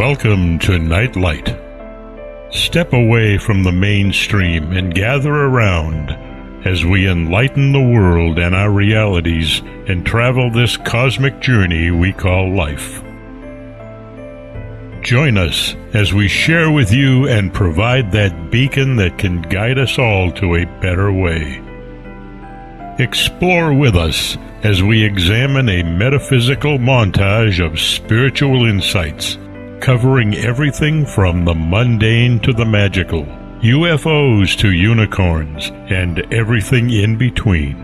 Welcome to Nightlight. Step away from the mainstream and gather around as we enlighten the world and our realities and travel this cosmic journey we call life. Join us as we share with you and provide that beacon that can guide us all to a better way. Explore with us as we examine a metaphysical montage of spiritual insights, covering everything from the mundane to the magical, UFOs to unicorns, and everything in between.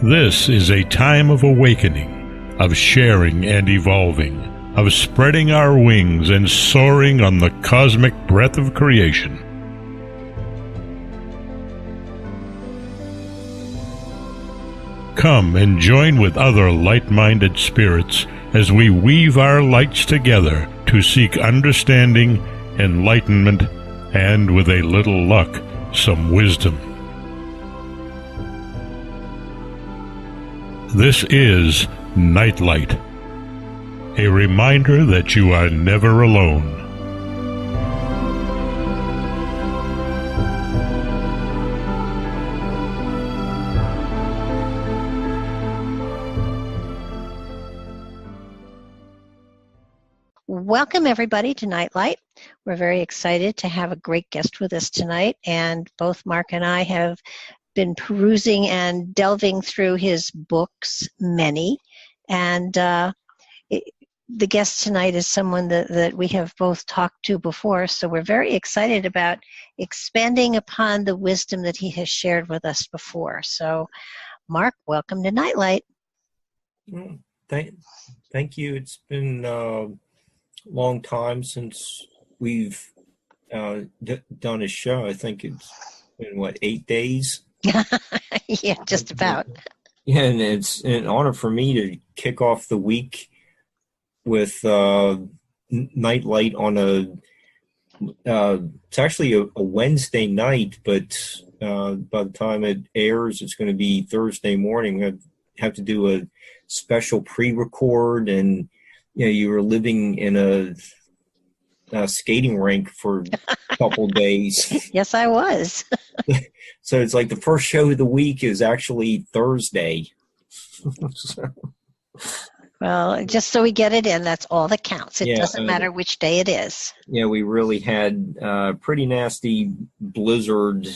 This is a time of awakening, of sharing and evolving, of spreading our wings and soaring on the cosmic breath of creation. Come and join with other light-minded spirits as we weave our lights together to seek understanding, enlightenment, and, with a little luck, some wisdom. This is Nightlight, a reminder that you are never alone. Welcome, everybody, to Nightlight. We're very excited to have a great guest with us tonight, and both Mark and I have been perusing and delving through his books, many, and the guest tonight is someone that we have both talked to before, so we're very excited about expanding upon the wisdom that he has shared with us before. So, Mark, welcome to Nightlight. Thank you. It's been long time since we've done a show. I think it's been 8 days? Yeah, just about. Yeah, and it's an honor for me to kick off the week with Nightlight on it's actually a Wednesday night, but by the time it airs, it's going to be Thursday morning. We have to do a special pre-record, and you were living in a skating rink for a couple days. Yes, I was. So it's like the first show of the week is actually Thursday. Well, just so we get it in, that's all that counts. It doesn't matter which day it is. Yeah, we really had a pretty nasty blizzard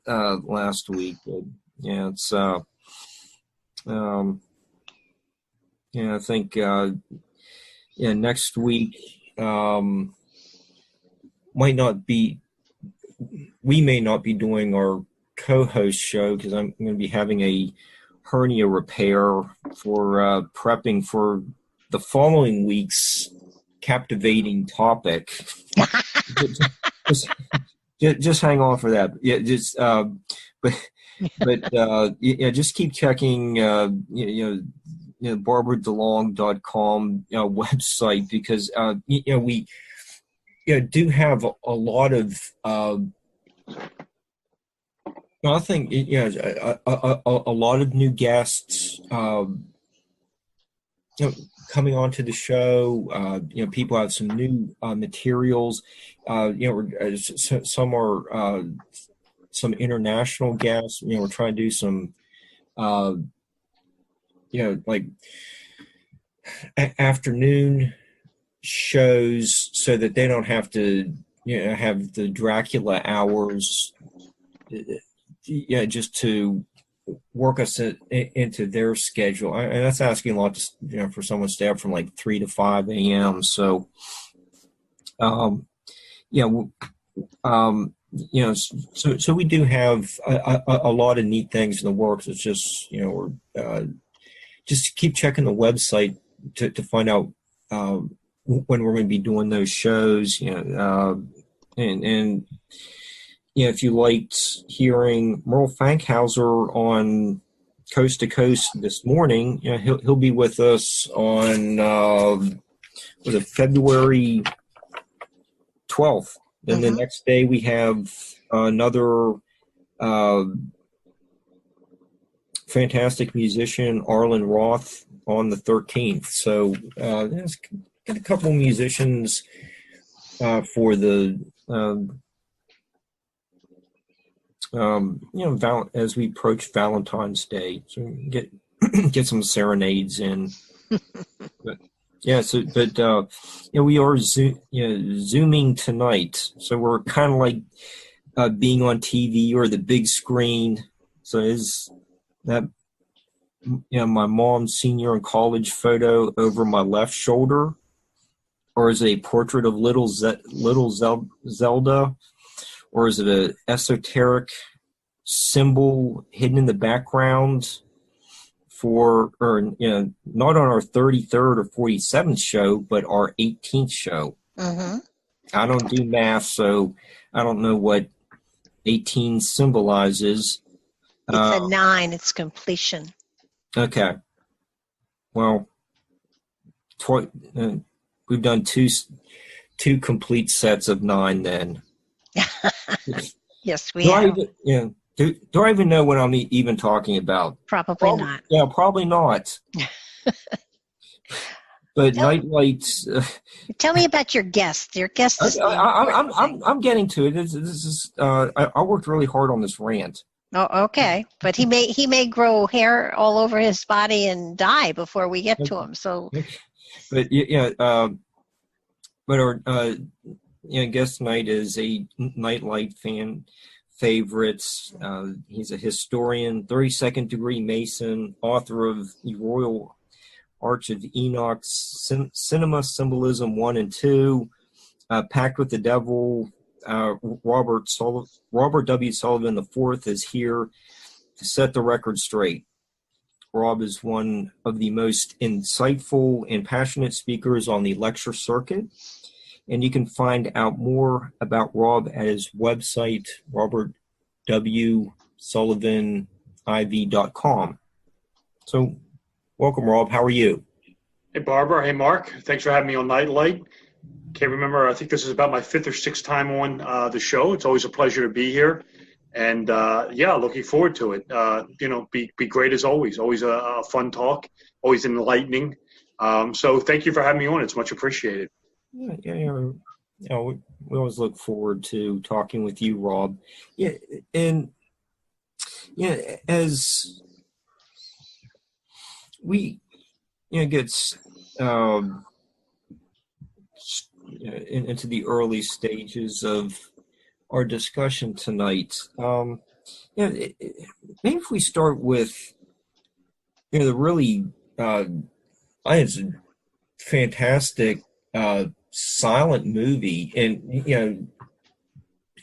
last week. But, it's I think next week we may not be doing our co-host show because I'm going to be having a hernia repair for prepping for the following week's captivating topic. just hang on for that. Yeah, just keep checking. BarbaraDeLong.com website, because we do have a lot of I think a lot of new guests coming onto the show. People have some new materials. Some are some international guests. We're trying to do some afternoon shows so that they don't have to have the Dracula hours just to work us into their schedule. And that's asking a lot for someone to stay up from 3 to 5 a.m. So so we do have a lot of neat things in the works. It's just we're just keep checking the website to find out when we're going to be doing those shows. And if you liked hearing Merle Fankhauser on Coast to Coast this morning, he'll be with us on February 12th. Then the next day we have another fantastic musician, Arlen Roth, on the 13th. So it's got a couple musicians for the as we approach Valentine's Day, so we can get some serenades in. But we are zooming tonight, so we're kind of like being on TV or the big screen. So is that my mom's senior in college photo over my left shoulder, or is it a portrait of little Zelda? Or is it an esoteric symbol hidden in the background not on our 33rd or 47th show, but our 18th show? Mm-hmm. I don't do math, so I don't know what 18 symbolizes. It's a 9. It's completion. Okay. Well, we've done two complete sets of 9 then. Yes, we have. Do I even know what I'm even talking about? Probably not. Yeah, probably not. But Nightlight. Tell me about your guest. Your guest is. I'm getting to it. This is. I worked really hard on this rant. Oh, okay. But he may grow hair all over his body and die before we get to him. So. But but our guest tonight is a Nightlight fan favorite. He's a historian, 32nd degree Mason, author of the Royal Arch of Enoch, Cinema Symbolism 1 and 2, Pact with the Devil. Robert W. Sullivan IV is here to set the record straight. Rob is one of the most insightful and passionate speakers on the lecture circuit, and you can find out more about Rob at his website, robertwsullivanIV.com. So, welcome, Rob. How are you? Hey, Barbara. Hey, Mark. Thanks for having me on Nightlight. Can't remember. I think this is about my 5th or 6th time on the show. It's always a pleasure to be here. And, looking forward to it. Be great as always. Always a fun talk. Always enlightening. So thank you for having me on. It's much appreciated. Yeah. We always look forward to talking with you, Rob. Yeah, and as we get into the early stages of our discussion tonight, maybe if we start with the really I think it's a fantastic silent movie, and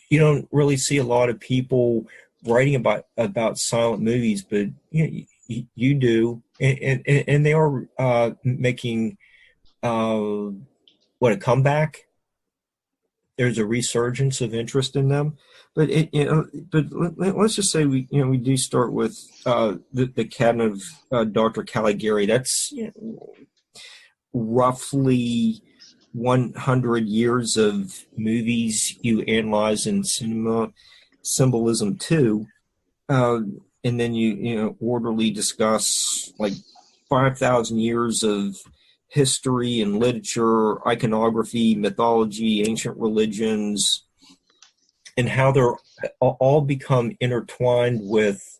you don't really see a lot of people writing about silent movies, but you do, and they are making a comeback. There's a resurgence of interest in them, but let's just say we do start with the cabinet of Dr. Caligari. That's roughly 100 years of movies you analyze in cinema symbolism 2, and then you orderly discuss like 5,000 years of history and literature, iconography, mythology, ancient religions, and how they're all become intertwined with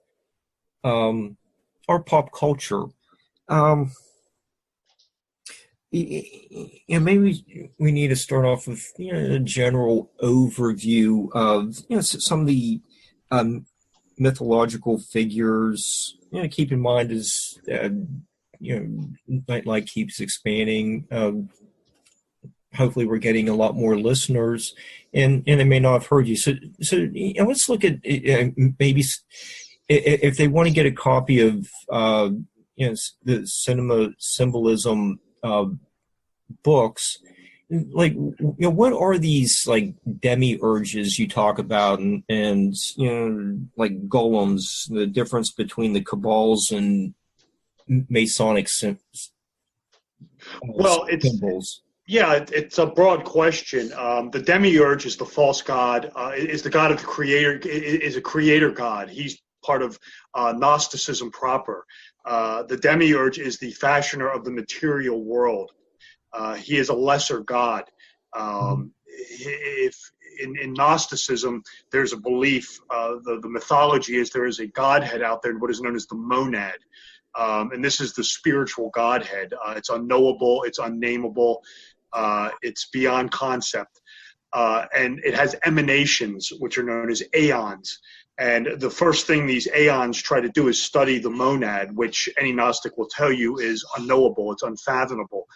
our pop culture. Maybe we need to start off with a general overview of some of the mythological figures. Keep in mind as Nightlight keeps expanding. Hopefully, we're getting a lot more listeners, and they may not have heard you. So let's look at maybe if they want to get a copy of the cinema symbolism books, like what are these like demiurges you talk about, and like golems, the difference between the cabals and Masonic symbols? It's a broad question. The demiurge is the false god, is the god of the creator, is a creator god. He's part of Gnosticism proper. The demiurge is the fashioner of the material world. He is a lesser god. If in Gnosticism, there's a belief, the mythology is there is a godhead out there, what is known as the monad. And this is the spiritual godhead. It's unknowable, it's unnameable, it's beyond concept. And it has emanations, which are known as aeons. And the first thing these aeons try to do is study the monad, which any Gnostic will tell you is unknowable, it's unfathomable.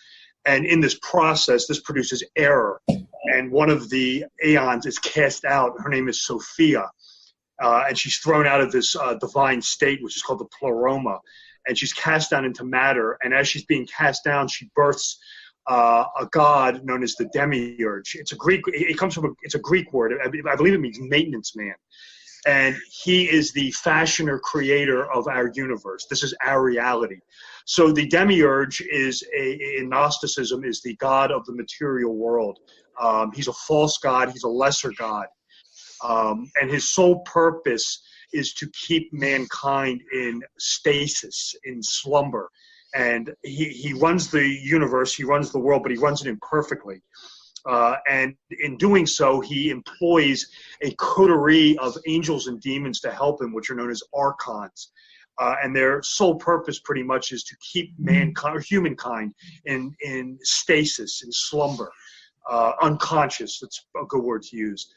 And in this process, this produces error. And one of the aeons is cast out. Her name is Sophia. And she's thrown out of this divine state, which is called the pleroma. And she's cast down into matter. And as she's being cast down, she births a god known as the demiurge. It's a Greek. It's a Greek word. I believe it means maintenance man. And he is the fashioner, creator of our universe. This is our reality. So the demiurge is in Gnosticism is the god of the material world. He's a false god. He's a lesser god. And his sole purpose is to keep mankind in stasis, in slumber. And he runs the universe, he runs the world, but he runs it imperfectly. And in doing so, he employs a coterie of angels and demons to help him, which are known as archons. And their sole purpose pretty much is to keep mankind, or humankind in stasis, in slumber, unconscious. That's a good word to use.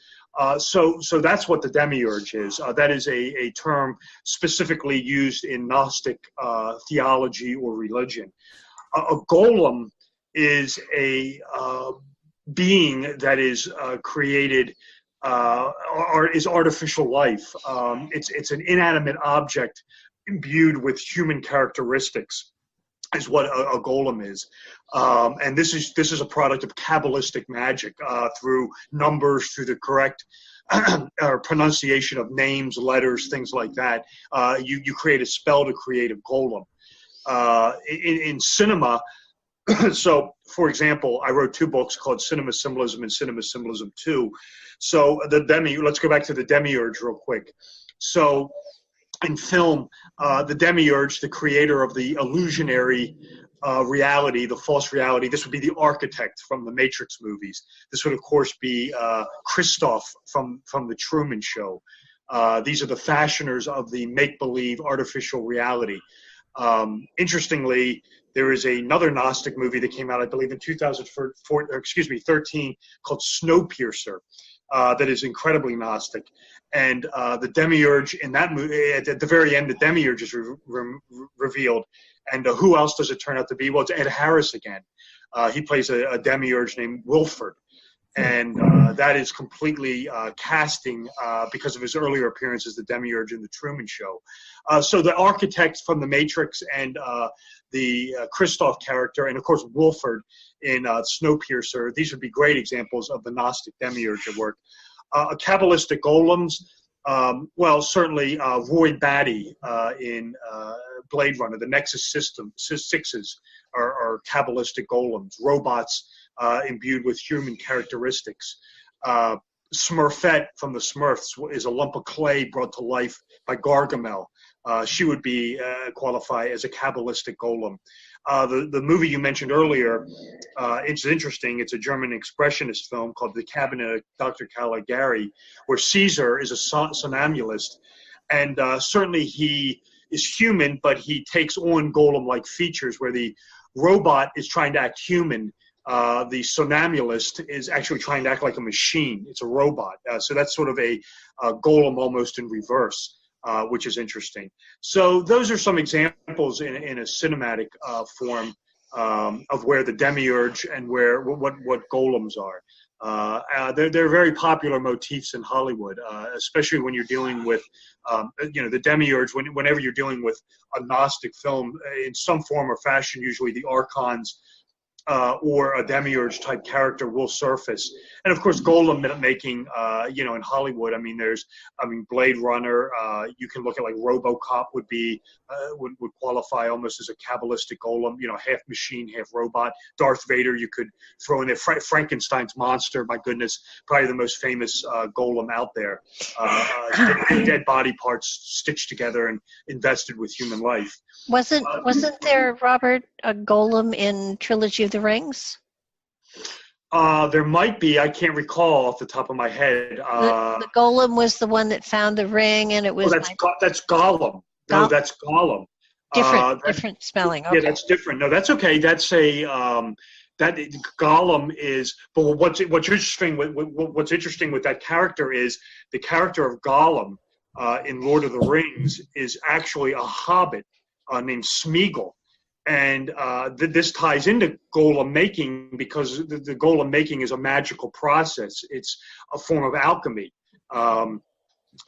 So that's what the demiurge is. That is a term specifically used in Gnostic theology or religion. A golem is a being that is created or is artificial life. It's an inanimate object imbued with human characteristics, is what a golem is. And this is a product of Kabbalistic magic through numbers, through the correct pronunciation of names, letters, things like that. You create a spell to create a golem. In cinema, so for example, I wrote 2 books called Cinema Symbolism and Cinema Symbolism 2. So let's go back to the demiurge real quick. So in film, the demiurge, the creator of the illusionary reality, the false reality, this would be the architect from the Matrix movies. This would, of course, be Christoph from the Truman Show. These are the fashioners of the make-believe artificial reality. Interestingly, there is another Gnostic movie that came out, I believe, in 2013 called Snowpiercer. That is incredibly Gnostic. And the demiurge in that movie, at the very end, the demiurge is revealed. And who else does it turn out to be? Well, it's Ed Harris again. He plays a demiurge named Wilford. And that is completely casting because of his earlier appearance as the demiurge in the Truman Show. So the architect from the Matrix and the Christoph character, and of course Wilford in Snowpiercer, these would be great examples of the Gnostic demiurge at work. Kabbalistic golems, well, certainly Roy Batty in Blade Runner, the Nexus System, Sixes are Kabbalistic golems, robots imbued with human characteristics. Smurfette from the Smurfs is a lump of clay brought to life by Gargamel. She would be qualify as a Kabbalistic golem. The movie you mentioned earlier, it's interesting. It's a German expressionist film called The Cabinet of Dr. Caligari, where Caesar is a somnambulist. And certainly he is human, but he takes on golem-like features where the robot is trying to act human. The somnambulist is actually trying to act like a machine. It's a robot. So that's sort of a golem almost in reverse, which is interesting. So those are some examples in a cinematic form of where the demiurge and what golems are. They're very popular motifs in Hollywood, especially when you're dealing with, the demiurge. Whenever you're dealing with a Gnostic film in some form or fashion, usually the archons or a demiurge type character will surface. And of course, golem making, in Hollywood, Blade Runner, you can look at like RoboCop would qualify almost as a Kabbalistic golem, half machine, half robot. Darth Vader, you could throw in there. Frankenstein's monster, my goodness, probably the most famous golem out there. Dead body parts stitched together and invested with human life. Wasn't there, Robert, a golem in Trilogy of the Rings? There might be. I can't recall off the top of my head. The golem was the one that found the ring, and it was that's Gollum. No, that's Gollum. Different spelling. Okay. Yeah, that's different. No, that's okay. That's a that Gollum is. But what's interesting with that character is the character of Gollum in Lord of the Rings is actually a hobbit named Smeagol. And this ties into golem making because the golem making is a magical process. It's a form of alchemy.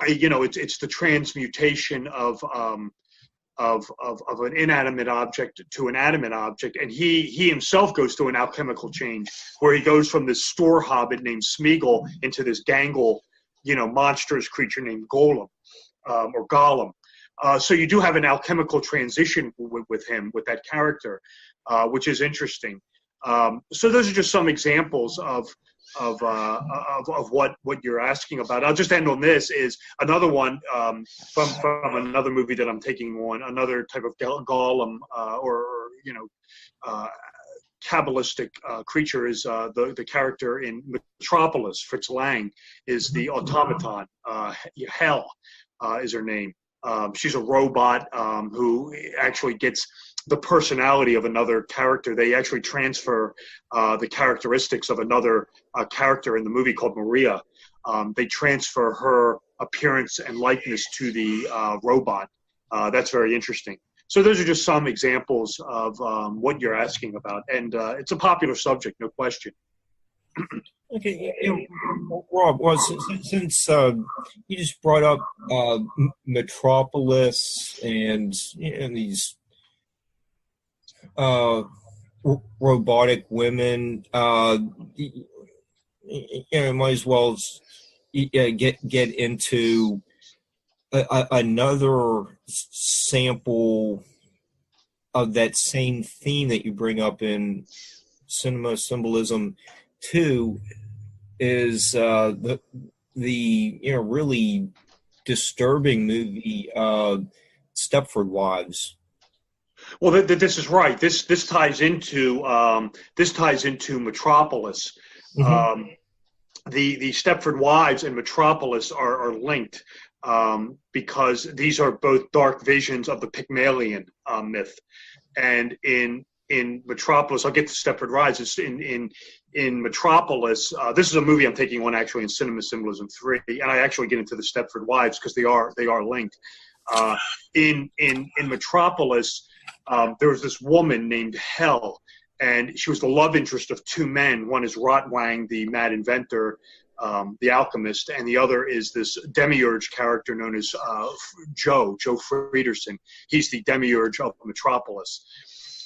It's the transmutation of an inanimate object to an animate object. And he himself goes through an alchemical change where he goes from this store hobbit named Smeagol into this gangle, monstrous creature named Golem or Gollum. So you do have an alchemical transition with him, with that character, which is interesting. So those are just some examples of what you're asking about. I'll just end on this is another one from another movie that I'm taking on, another type of golem Kabbalistic creature is the character in Metropolis. Fritz Lang is the automaton. Hell is her name. She's a robot who actually gets the personality of another character. They actually transfer the characteristics of another character in the movie called Maria. They transfer her appearance and likeness to the robot. That's very interesting. So those are just some examples of what you're asking about. And it's a popular subject, no question. Okay, Rob, well, since you just brought up Metropolis and these robotic women, might as well get into another sample of that same theme that you bring up in cinema symbolism. Two is the really disturbing movie Stepford Wives. Well, this is right. This ties into Metropolis. Mm-hmm. The Stepford Wives and Metropolis are linked because these are both dark visions of the Pygmalion myth, and in Metropolis, I'll get to Stepford Wives. It's in Metropolis. This is a movie I'm taking on actually in Cinema Symbolism 3, and I actually get into the Stepford Wives because they are linked. In Metropolis, there was this woman named Hel, and she was the love interest of two men. One is Rotwang, the mad inventor, the alchemist, and the other is this demiurge character known as Joe Friederson. He's the demiurge of Metropolis.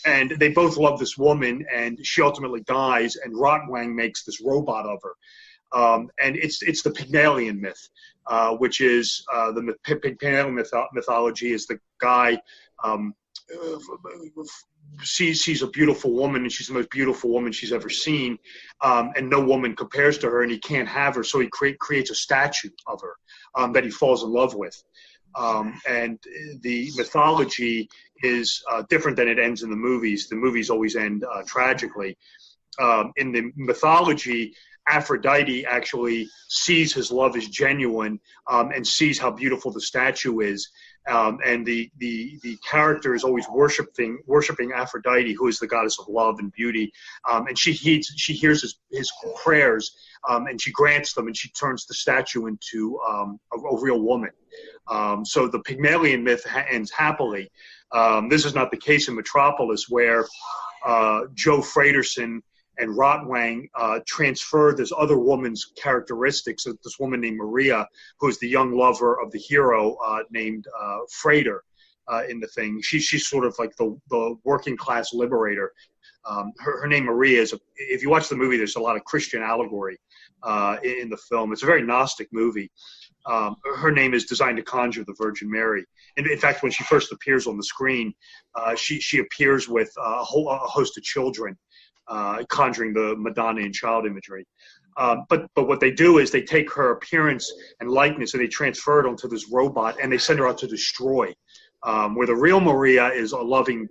And they both love this woman, and she ultimately dies, and Rotwang makes this robot of her. And it's the Pygmalion myth, which is the Pygmalion mythology is the guy sees a beautiful woman, and she's the most beautiful woman she's ever seen, and no woman compares to her, and he can't have her, so he creates a statue of her that he falls in love with. And the mythology is different than it ends in the movies. The movies always end tragically. In the mythology, Aphrodite actually sees his love as genuine and sees how beautiful the statue is. And the character is always worshiping Aphrodite, who is the goddess of love and beauty. And she hears his prayers, and she grants them, and she turns the statue into a real woman. So the Pygmalion myth ends happily. This is not the case in Metropolis, where Joe Friederson and Rotwang transfer this other woman's characteristics. So this woman named Maria, who is the young lover of the hero named Frater in the thing. She's sort of like the working class liberator. Her name Maria is. If you watch the movie, there's a lot of Christian allegory in the film. It's a very Gnostic movie. Her name is designed to conjure the Virgin Mary. And in fact, when she first appears on the screen, she appears with a host of children, conjuring the Madonna and child imagery. But what they do is they take her appearance and likeness and they transfer it onto this robot, and they send her out to destroy. Where the real Maria is a loving,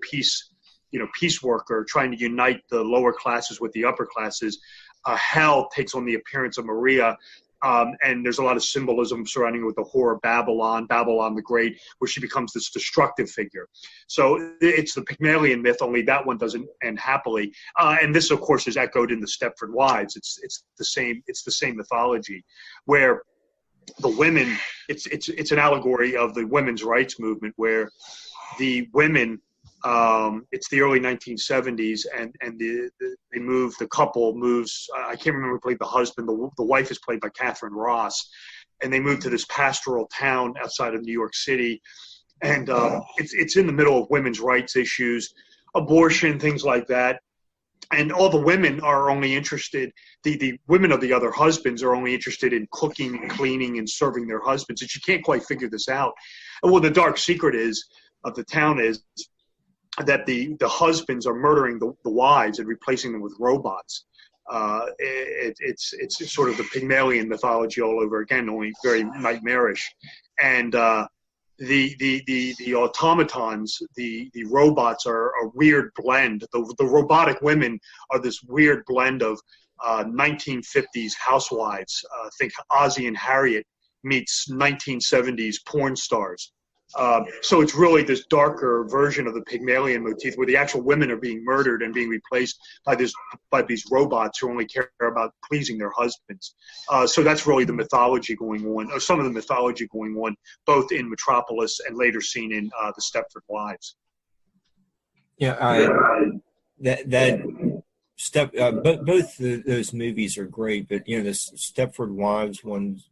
peace worker trying to unite the lower classes with the upper classes. Hell takes on the appearance of Maria. And there's a lot of symbolism surrounding with the whore of Babylon the Great, where she becomes this destructive figure. So it's the Pygmalion myth, only that one doesn't end happily. And this, of course, is echoed in the Stepford Wives. It's the same mythology, where the women, it's an allegory of the women's rights movement, where the women, it's the early 1970s, and the couple moves, I can't remember who played the husband, the wife is played by Catherine Ross, and they moved to this pastoral town outside of New York City, and it's in the middle of women's rights issues, abortion, things like that. And all the women are only interested, the women of the other husbands are only interested in cooking and cleaning and serving their husbands, and she can't quite figure this out. And well, the dark secret of the town is that the husbands are murdering the wives and replacing them with robots. It's sort of the Pygmalion mythology all over again, only very nightmarish. And the automatons, the robots are a weird blend. The robotic women are this weird blend of 1950s housewives. Think Ozzie and Harriet meets 1970s porn stars. So it's really this darker version of the Pygmalion motif, where the actual women are being murdered and being replaced by these robots who only care about pleasing their husbands. So that's really the mythology going on, or some of the mythology going on, both in Metropolis and later seen in the Stepford Wives. Yeah, both those movies are great, but the Stepford Wives one,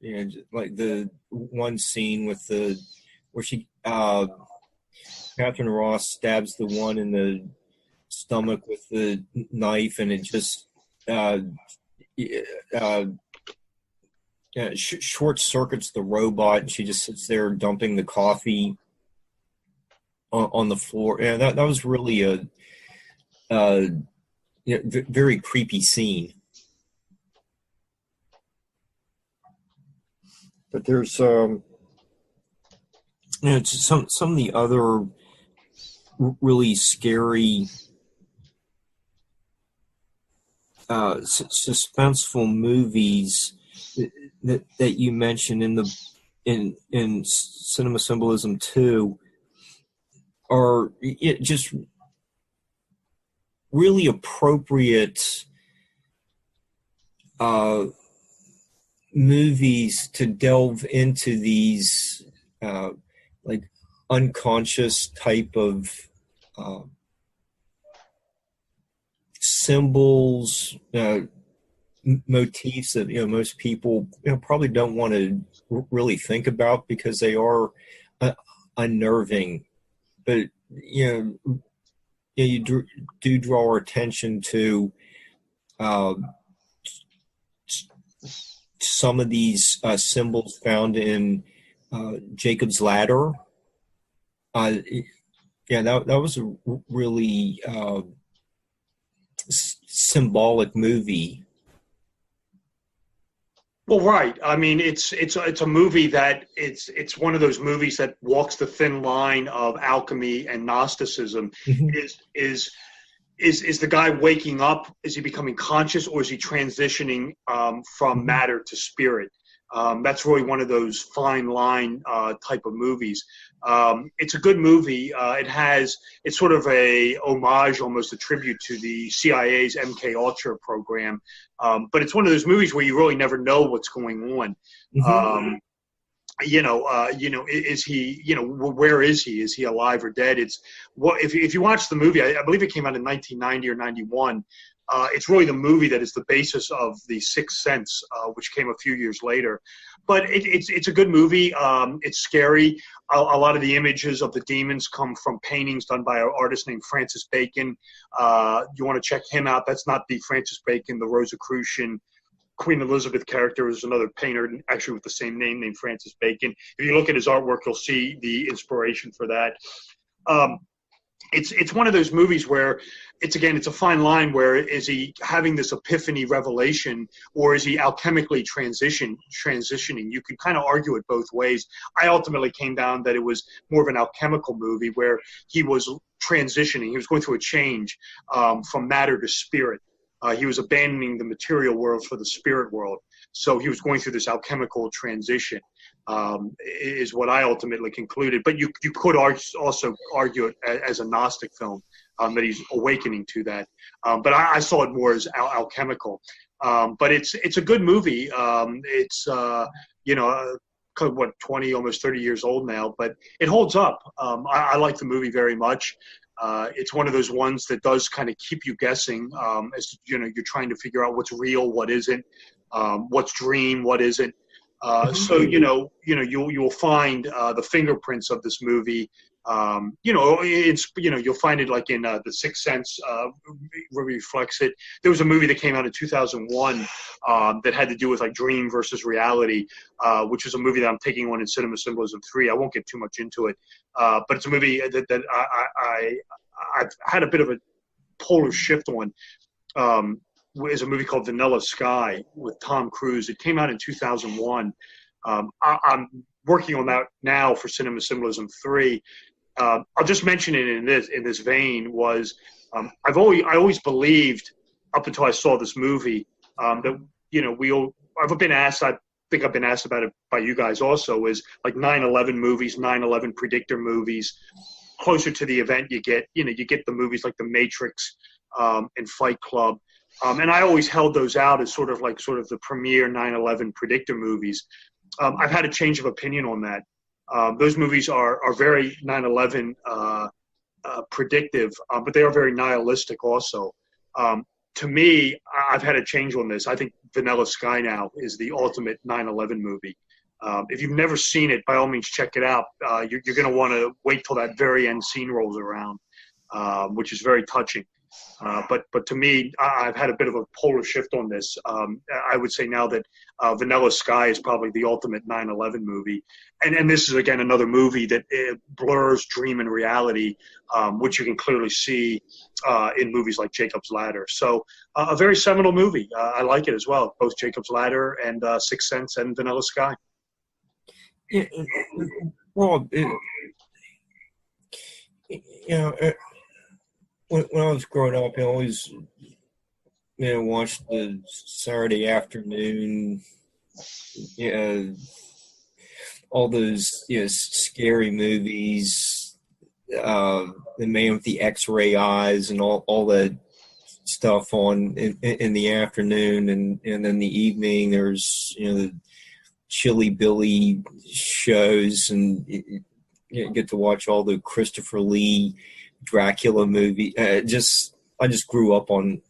like the one scene with where Catherine Ross stabs the one in the stomach with the knife, and it just short circuits the robot, and she just sits there dumping the coffee on the floor. Yeah, that was really a very creepy scene. But there's some of the other really scary suspenseful movies that you mentioned in Cinema Symbolism 2 are just really appropriate movies to delve into these like unconscious type of symbols, motifs that most people probably don't want to really think about because they are unnerving. But you do draw our attention to some of these symbols found in Jacob's Ladder. That was a really symbolic movie. Well, right. I mean, it's a movie that it's one of those movies that walks the thin line of alchemy and Gnosticism. Mm-hmm. Is the guy waking up? Is he becoming conscious, or is he transitioning from matter to spirit? That's really one of those fine line type of movies. It's a good movie. It's sort of a homage, almost a tribute to the CIA's MK Ultra program. But it's one of those movies where you really never know what's going on. Mm-hmm. Is he, where is he? Is he alive or dead? If you watch the movie, I believe it came out in 1990 or 91. It's really the movie that is the basis of The Sixth Sense, which came a few years later. But it's a good movie. It's scary. A lot of the images of the demons come from paintings done by an artist named Francis Bacon. You want to check him out. That's not the Francis Bacon, the Rosicrucian Queen Elizabeth character. There's another painter actually with the same name named Francis Bacon. If you look at his artwork, you'll see the inspiration for that. it's one of those movies where it's a fine line. Where is he having this epiphany revelation, or is he alchemically transitioning? You could kind of argue it both ways. I ultimately came down that it was more of an alchemical movie where he was transitioning. He was going through a change from matter to spirit. He was abandoning the material world for the spirit world. So he was going through this alchemical transition, is what I ultimately concluded. But you could also argue it as a Gnostic film, that he's awakening to that. But I saw it more as alchemical. But it's a good movie. It's 20, almost 30 years old now, but it holds up. I like the movie very much. It's one of those ones that does kind of keep you guessing, as you're trying to figure out what's real, what isn't, what's dream, what isn't. So you'll find the fingerprints of this movie. You'll find it like in The Sixth Sense, reflects it. There was a movie that came out in 2001 that had to do with like dream versus reality, which is a movie that I'm taking on in Cinema Symbolism 3. I won't get too much into it, but it's a movie that I've had a bit of a polar shift on. Is a movie called Vanilla Sky with Tom Cruise. It came out in 2001. I'm working on that now for Cinema Symbolism 3. I'll just mention it in this vein. Was I always believed up until I saw this movie that I've been asked. I think I've been asked about it by you guys also. Is like 9/11 movies, 9/11 predictor movies. Closer to the event, you get the movies like The Matrix and Fight Club. And I always held those out as sort of the premier 9/11 predictor movies. I've had a change of opinion on that. Those movies are very 9/11 predictive, but they are very nihilistic also. To me, I've had a change on this. I think Vanilla Sky now is the ultimate 9/11 movie. If you've never seen it, by all means, check it out. You're going to want to wait till that very end scene rolls around, which is very touching. But to me, I've had a bit of a polar shift on this. I would say now that Vanilla Sky is probably the ultimate 9/11 movie. And this is, again, another movie that blurs dream and reality, which you can clearly see in movies like Jacob's Ladder. So a very seminal movie. I like it as well, both Jacob's Ladder and Sixth Sense and Vanilla Sky. Well, when I was growing up, I always, watched the Saturday afternoon, all those, scary movies, the Man with the X-ray eyes, and all that stuff on in the afternoon, and in the evening there's, the Chilly Billy shows, and you get to watch all the Christopher Lee Dracula movie. I just grew up on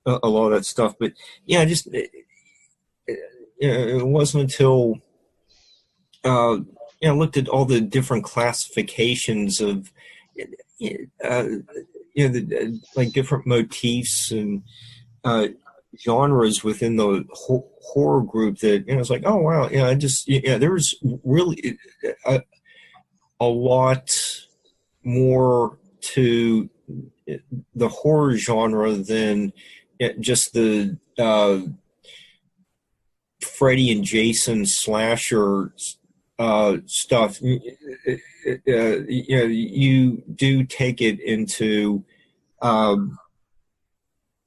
a lot of that stuff, but it wasn't until I looked at all the different classifications of like different motifs and genres within the horror group that it's like, oh wow, there's really a lot more to the horror genre than just the Freddy and Jason slasher stuff. You do take it into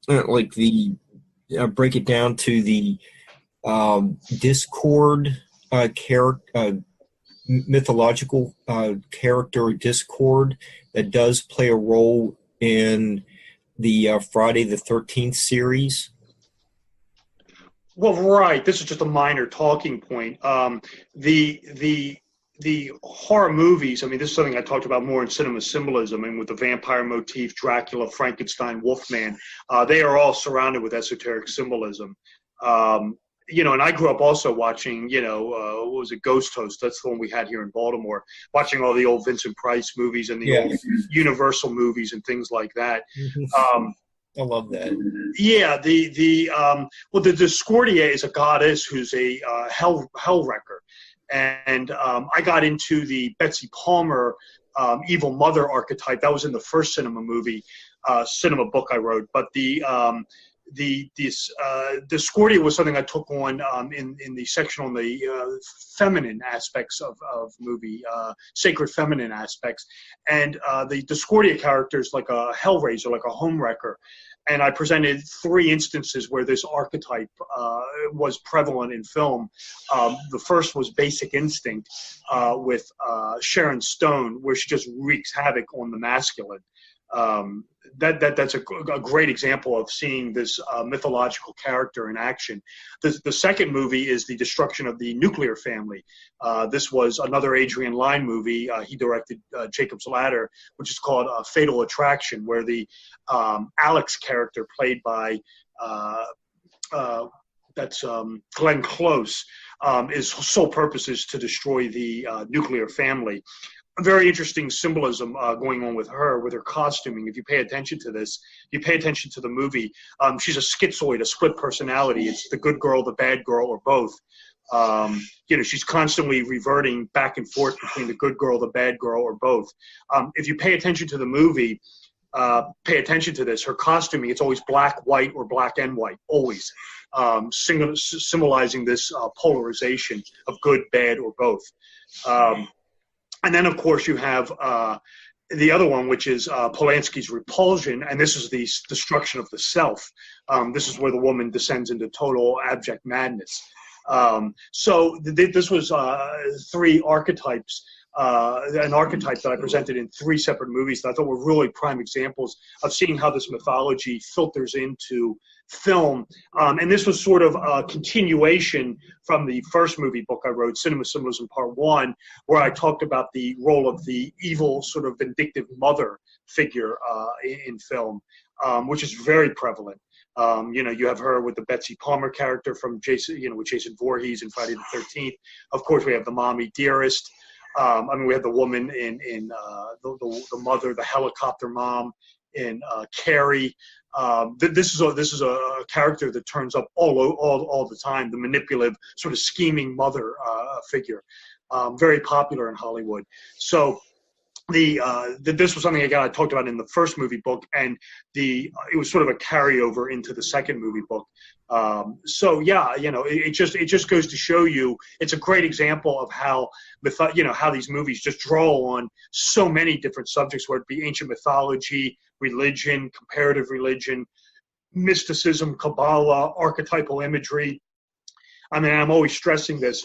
like the break it down to the Discord character, mythological character Discord that does play a role in the Friday the 13th series. Well, right. This is just a minor talking point. The horror movies, I mean, this is something I talked about more in Cinema Symbolism, and with the vampire motif, Dracula, Frankenstein, Wolfman, they are all surrounded with esoteric symbolism. And I grew up also watching, what was it, Ghost Host? That's the one we had here in Baltimore, watching all the old Vincent Price movies and the old Universal movies and things like that. I love that. Yeah, the Discordia is a goddess who's a hell wrecker. And I got into the Betsy Palmer evil mother archetype. That was in the first cinema book I wrote. But Discordia was something I took on in the section on the feminine aspects of movie, sacred feminine aspects, and the Discordia characters like a Hellraiser, like a homewrecker. And I presented 3 instances where this archetype was prevalent in film. The first was Basic Instinct with Sharon Stone, where she just wreaks havoc on the masculine. That's a great example of seeing this mythological character in action. The second movie is The Destruction of the Nuclear Family. This was another Adrian Lyne movie. He directed Jacob's Ladder, which is called Fatal Attraction, where the Alex character played by Glenn Close, his sole purpose is to destroy the nuclear family. A very interesting symbolism going on with her costuming. If you pay attention to this, you pay attention to the movie. She's a schizoid, a split personality. It's the good girl, the bad girl, or both. She's constantly reverting back and forth between the good girl, the bad girl, or both. If you pay attention to the movie, pay attention to this. Her costuming, it's always black, white, or black and white, always, symbolizing this polarization of good, bad, or both. And then, of course, you have the other one, which is Polanski's Repulsiion, and this is the destruction of the self. This is where the woman descends into total abject madness. This was 3 archetypes, an archetype that I presented in 3 separate movies that I thought were really prime examples of seeing how this mythology filters into film. And this was sort of a continuation from the first movie book I wrote, Cinema Symbolism Part 1, where I talked about the role of the evil, sort of vindictive mother figure in film, which is very prevalent. You have her with the Betsy Palmer character from Jason, with Jason Voorhees in Friday the 13th. Of course, we have the mommy dearest. We have the woman in the mother, the helicopter mom in Carrie. This is a character that turns up all the time. The manipulative, sort of scheming mother figure, very popular in Hollywood. So this was something I talked about in the first movie book, and it was sort of a carryover into the second movie book. It just goes to show you, it's a great example of how these movies just draw on so many different subjects, whether it be ancient mythology, religion, comparative religion, mysticism, Kabbalah, archetypal imagery. I'm always stressing this,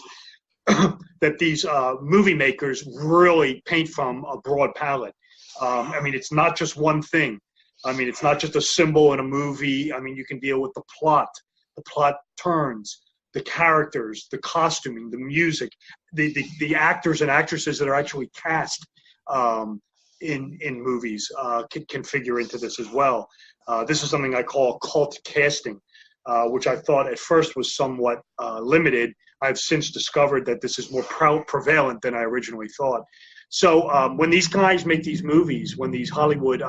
that these movie makers really paint from a broad palette. It's not just one thing. It's not just a symbol in a movie. You can deal with the plot turns, the characters, the costuming, the music, the actors and actresses that are actually cast in movies can figure into this as well. This is something I call cult casting, which I thought at first was somewhat limited. I've since discovered that this is more prevalent than I originally thought. So when these guys make these movies, when these Hollywood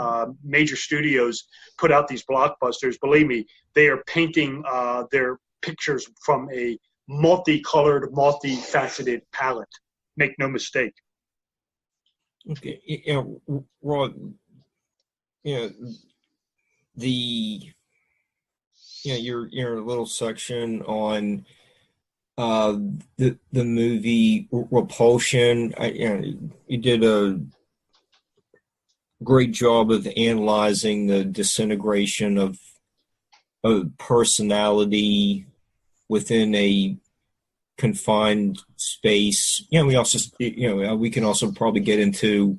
major studios put out these blockbusters, believe me, they are painting their pictures from a multicolored, multifaceted palette. Make no mistake. Okay, Rod, your little section on the movie Repulsiion, you did a great job of analyzing the disintegration of personality within a confined space. We also, we can also probably get into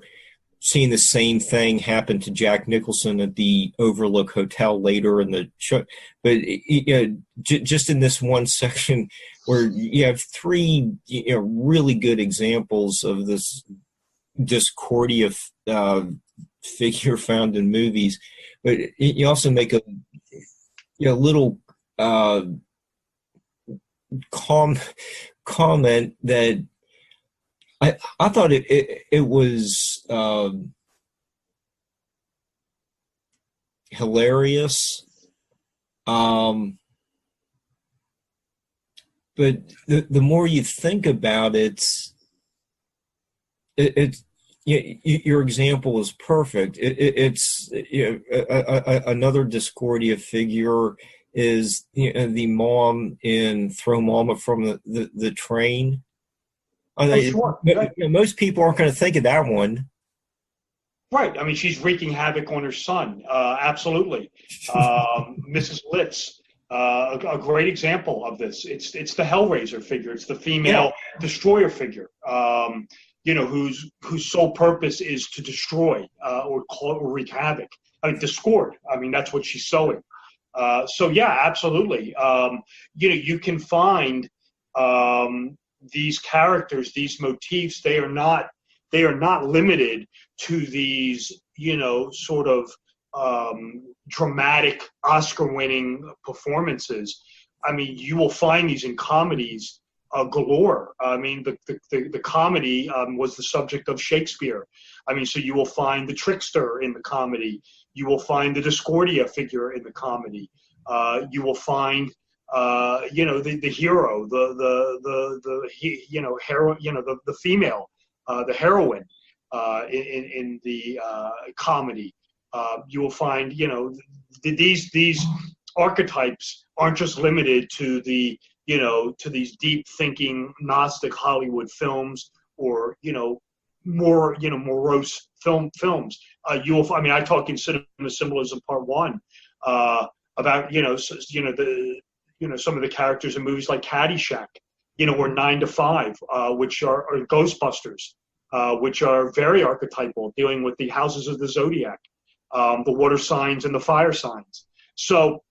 seeing the same thing happen to Jack Nicholson at the Overlook Hotel later in the show. But just in this one section where you have 3 really good examples of this Discordia figure found in movies, but you also make a little comment that I thought it was hilarious, but the more you think about it, your example is perfect. It's another Discordia figure is the mom in Throw Mama from the Train. Sure. Most people aren't going to think of that one. Right. I mean, she's wreaking havoc on her son. Absolutely. Mrs. Litz, a great example of this. It's the Hellraiser figure. It's the female destroyer figure. Whose sole purpose is to destroy or wreak havoc. I mean, discord. I mean, that's what she's sowing. So yeah, absolutely. You can find these characters, these motifs. They are not limited to these, sort of dramatic Oscar-winning performances. I mean, you will find these in comedies galore. I mean, the comedy was the subject of Shakespeare. I mean, so you will find the trickster in the comedy. You will find the Discordia figure in the comedy. You will find, the hero, the female, the heroine in the comedy. You will find, these archetypes aren't just limited to to these deep thinking Gnostic Hollywood films or, more, morose films. I talk in Cinema Symbolism Part 1 about, some of the characters in movies like Caddyshack, or 9 to 5, which are Ghostbusters, which are very archetypal, dealing with the houses of the zodiac, the water signs and the fire signs. So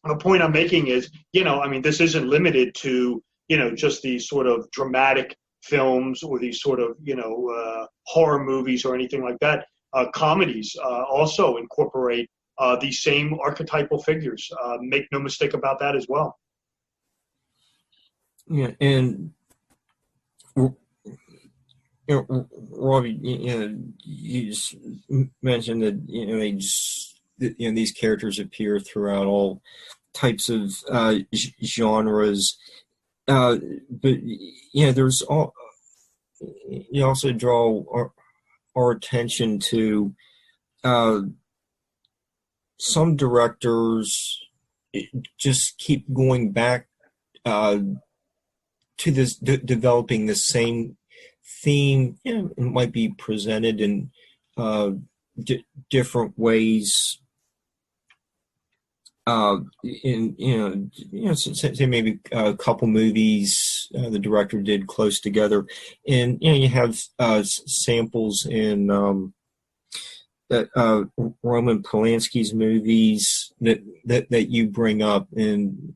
the point I'm making is, this isn't limited to, just these sort of dramatic films or these sort of, horror movies or anything like that. Comedies also incorporate these same archetypal figures. Make no mistake about that as well. Yeah, and Robbie, you just mentioned that these characters appear throughout all types of genres, but there's all. You also draw our attention to some directors just keep going back to this developing the same theme. It might be presented in different ways. Say maybe a couple movies the director did close together, and you have samples in Roman Polanski's movies that you bring up, and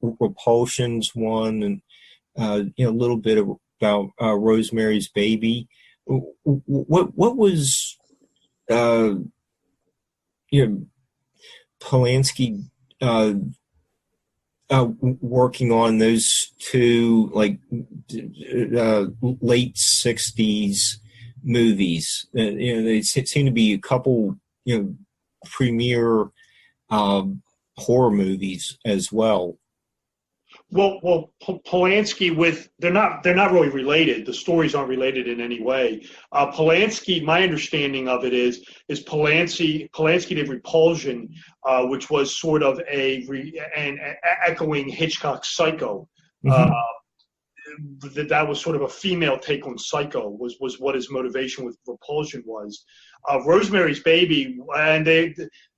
Repulsion's one, and a little bit about Rosemary's Baby. What was Polanski working on those two late 60s movies? They seem to be a couple premier horror movies as well. Well, Polanski they're not really related. The stories aren't related in any way. Polanski, my understanding of it is Polanski did Repulsiion, which was sort of echoing Hitchcock's Psycho. Mm-hmm. That was sort of a female take on Psycho, was what his motivation with Repulsiion was. Rosemary's Baby, and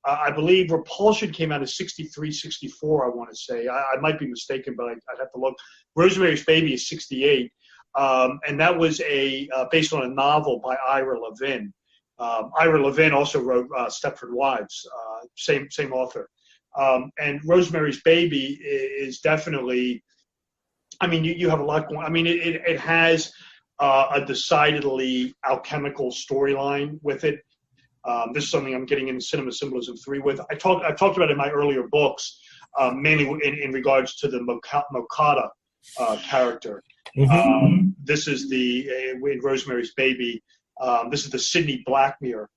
I believe Repulsiion came out in 63, 64, I want to say. I might be mistaken, but I'd have to look. Rosemary's Baby is 68, and that was based on a novel by Ira Levin. Ira Levin also wrote Stepford Wives, same author. And Rosemary's Baby is definitely, you have a lot going on. It has a decidedly alchemical storyline with it. This is something I'm getting into Cinema Symbolism 3 with. I've talked about it in my earlier books, mainly in regards to the Mokata character. Mm-hmm. This is in Rosemary's Baby, this is the Sidney Blackmere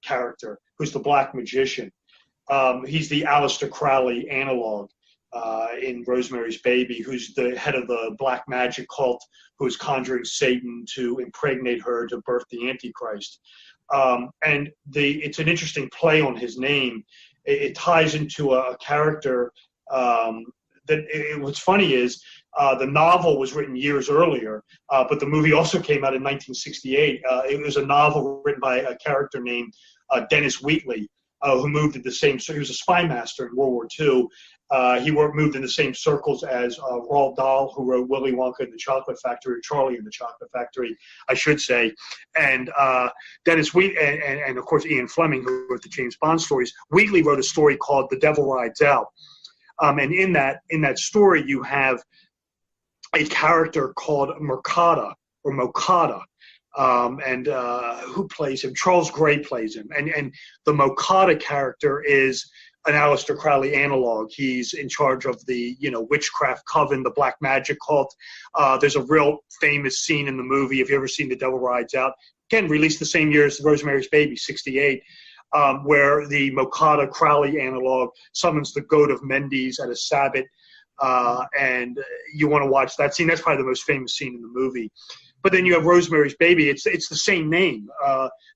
character, who's the Black Magician. He's the Aleister Crowley analog. in Rosemary's Baby, who's the head of the black magic cult who is conjuring Satan to impregnate her to birth the Antichrist. And it's an interesting play on his name. It ties into a character what's funny is the novel was written years earlier, but the movie also came out in 1968. It was a novel written by a character named Dennis Wheatley, who moved in the same. So he was a spy master in World War II. He moved in the same circles as Roald Dahl, who wrote Willy Wonka and the Chocolate Factory, or Charlie and the Chocolate Factory, I should say. And Dennis Wheatley, and of course Ian Fleming, who wrote the James Bond stories. Wheatley wrote a story called The Devil Rides Out. And in that story, you have a character called Mercada or Mokada, and who plays him? Charles Gray plays him, and the Mokada character is an Aleister Crowley analog. He's in charge of the witchcraft coven, the black magic cult. There's a real famous scene in the movie. If you ever seen The Devil Rides Out, again released the same year as Rosemary's Baby, '68. Where the Mokada Crowley analog summons the goat of Mendes at a Sabbath, and you want to watch that scene. That's probably the most famous scene in the movie. But then you have Rosemary's Baby. It's the same name.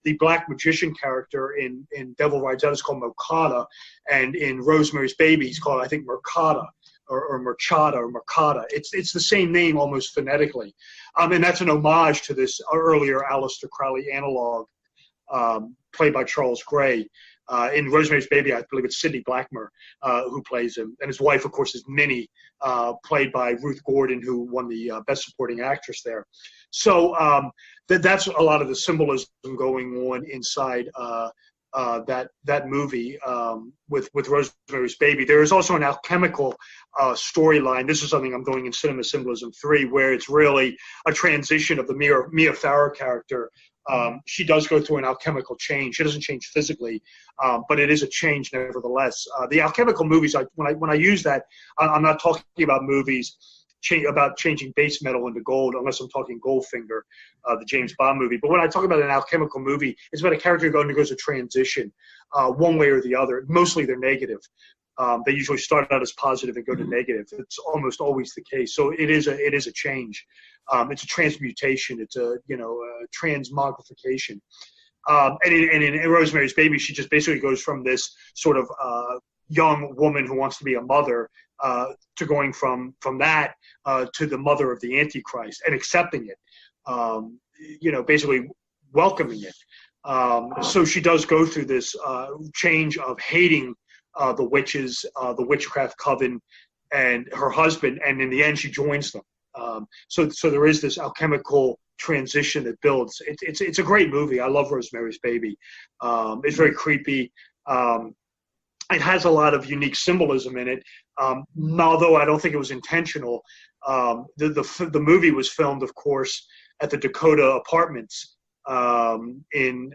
The black magician character in Devil Rides Out is called Mokada, and in Rosemary's Baby he's called, I think, Mercada or Merchada or Mercada. It's the same name almost phonetically, and that's an homage to this earlier Aleister Crowley analog. Played by Charles Gray. In Rosemary's Baby, I believe it's Sidney Blackmer who plays him. And his wife, of course, is Minnie, played by Ruth Gordon, who won the Best Supporting Actress there. So that's a lot of the symbolism going on inside that movie with Rosemary's Baby. There is also an alchemical storyline. This is something I'm doing in Cinema Symbolism 3, where it's really a transition of the Mia Farrow character. She does go through an alchemical change. She doesn't change physically, but it is a change nevertheless. The alchemical movies, when I use that, I'm not talking about movies about changing base metal into gold, unless I'm talking Goldfinger, the James Bond movie. But when I talk about an alchemical movie, it's about a character who undergoes a transition, one way or the other. Mostly they're negative. They usually start out as positive and go to negative. It's almost always the case. So it is a change. It's a transmutation. It's a transmogrification. And in Rosemary's Baby, she just basically goes from this sort of young woman who wants to be a mother to going from that to the mother of the Antichrist and accepting it. Basically welcoming it. So she does go through this change of hating the witches, the witchcraft coven, and her husband, and in the end she joins them. So there is this alchemical transition that builds. It's a great movie. I love Rosemary's Baby. It's very creepy. It has a lot of unique symbolism in it, although I don't think it was intentional. The movie was filmed, of course, at the Dakota Apartments in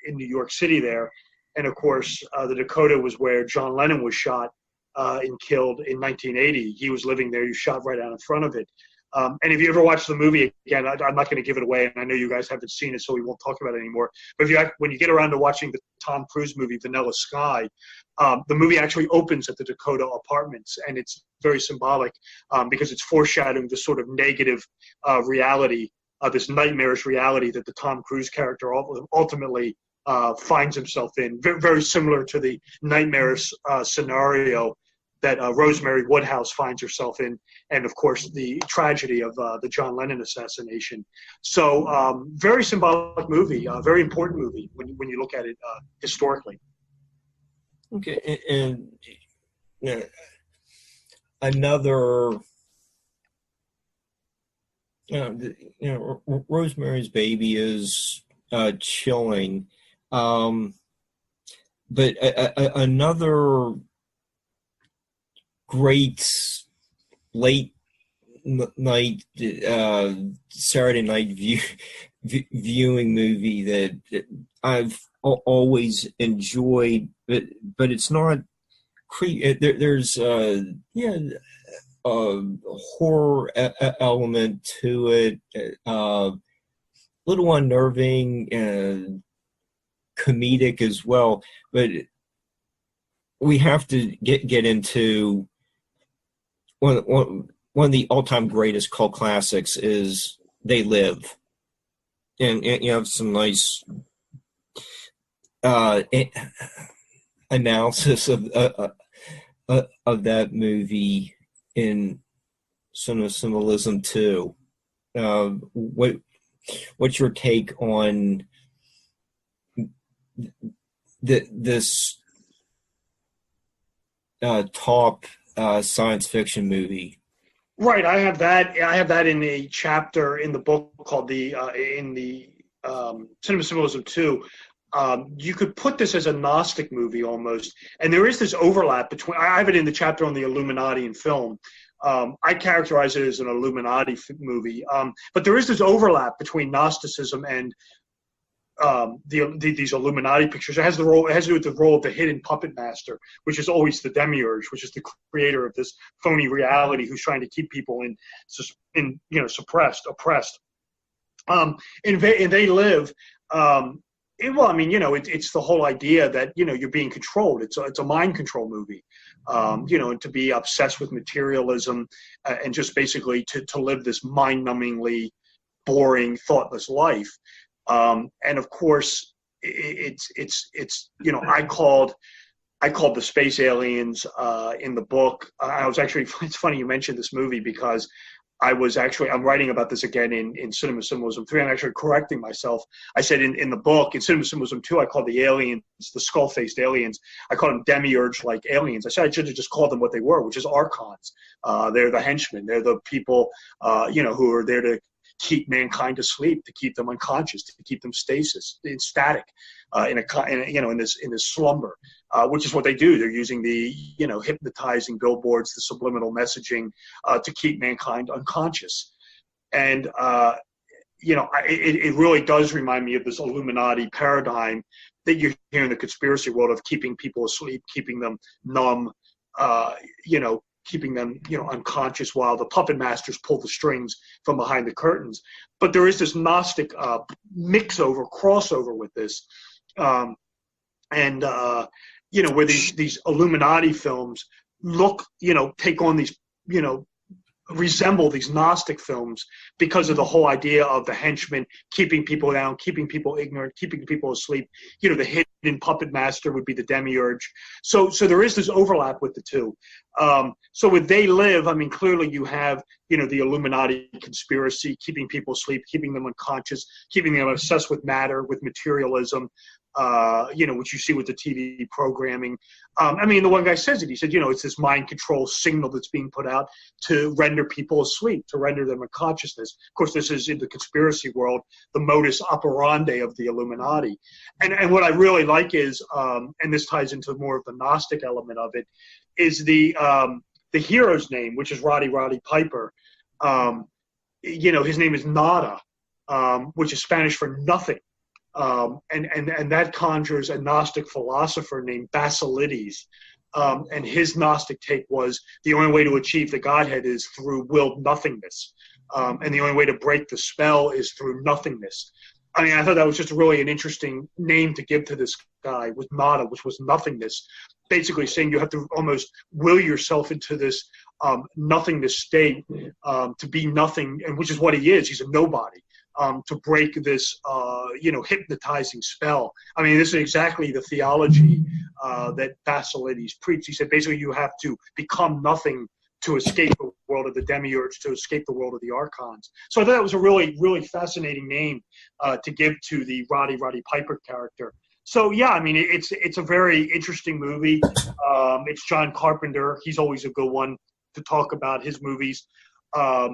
New York City there. And, of course, the Dakota was where John Lennon was shot and killed in 1980. He was living there. He was shot right out in front of it. And if you ever watch the movie, again, I'm not going to give it away, and I know you guys haven't seen it, so we won't talk about it anymore. But when you get around to watching the Tom Cruise movie, Vanilla Sky, the movie actually opens at the Dakota Apartments, and it's very symbolic because it's foreshadowing the sort of negative reality, this nightmarish reality that the Tom Cruise character ultimately finds himself in, very, very similar to the nightmarish scenario that Rosemary Woodhouse finds herself in, and of course the tragedy of the John Lennon assassination. So very symbolic movie, very important movie when you look at it historically. Okay, and another, Rosemary's Baby is chilling. But another great late night Saturday night viewing movie that I've always enjoyed, but it's not there's a horror element to it, little unnerving and comedic as well, but we have to get into one of the all-time greatest cult classics is They Live, and you have some nice analysis of that movie in Symbolism 2. What's your take on this top science fiction movie? Right, I have that. I have that in a chapter in the book called Cinema Symbolism 2. You could put this as a Gnostic movie almost, and there is this overlap between. I have it in the chapter on the Illuminati in film. I characterize it as an Illuminati movie, but there is this overlap between Gnosticism and these Illuminati pictures. It has to do with the role of the hidden puppet master, which is always the demiurge, which is the creator of this phony reality who's trying to keep people suppressed, oppressed. And They Live. It's the whole idea that you're being controlled. It's a mind control movie. And to be obsessed with materialism and just basically to live this mind-numbingly boring, thoughtless life. And of course, it's I called the space aliens in the book. It's funny you mentioned this movie because I'm writing about this again in Cinema Symbolism 3. I'm actually correcting myself. I said in the book, in Cinema Symbolism 2, I called the aliens, the skull-faced aliens, I called them demiurge-like aliens. I said I should have just called them what they were, which is archons. They're the henchmen. They're the people, who are there to keep mankind asleep, to keep them unconscious, to keep them static, in this slumber, which is what they do. They're using the hypnotizing billboards, the subliminal messaging, to keep mankind unconscious. And it really does remind me of this Illuminati paradigm that you hear in the conspiracy world of keeping people asleep, keeping them numb, keeping them, unconscious while the puppet masters pull the strings from behind the curtains. But there is this Gnostic crossover with this, where these Illuminati films take on these, resemble these Gnostic films because of the whole idea of the henchmen keeping people down, keeping people ignorant, keeping people asleep. The hidden puppet master would be the demiurge. So there is this overlap with the two. So with They Live, clearly you have, the Illuminati conspiracy, keeping people asleep, keeping them unconscious, keeping them obsessed with matter, with materialism, which you see with the TV programming. The one guy says it. He said, it's this mind control signal that's being put out to render people asleep, to render them unconsciousness. Of course, this is in the conspiracy world, the modus operandi of the Illuminati. And what I really like is, and this ties into more of the Gnostic element of it, is the hero's name, which is Roddy Piper. His name is Nada, which is Spanish for nothing. And that conjures a Gnostic philosopher named Basilides. And his Gnostic take was the only way to achieve the Godhead is through willed nothingness. And the only way to break the spell is through nothingness. I thought that was just really an interesting name to give to this guy, with Nada, which was nothingness. Basically saying you have to almost will yourself into this nothingness state to be nothing, and which is what he is. He's a nobody. To break this, hypnotizing spell. This is exactly the theology that Basilides preached. He said basically you have to become nothing to escape the world of the demiurge, to escape the world of the archons. So I thought that was a really, really fascinating name to give to the Roddy Piper character. So yeah, it's a very interesting movie. It's John Carpenter. He's always a good one to talk about. His movies, are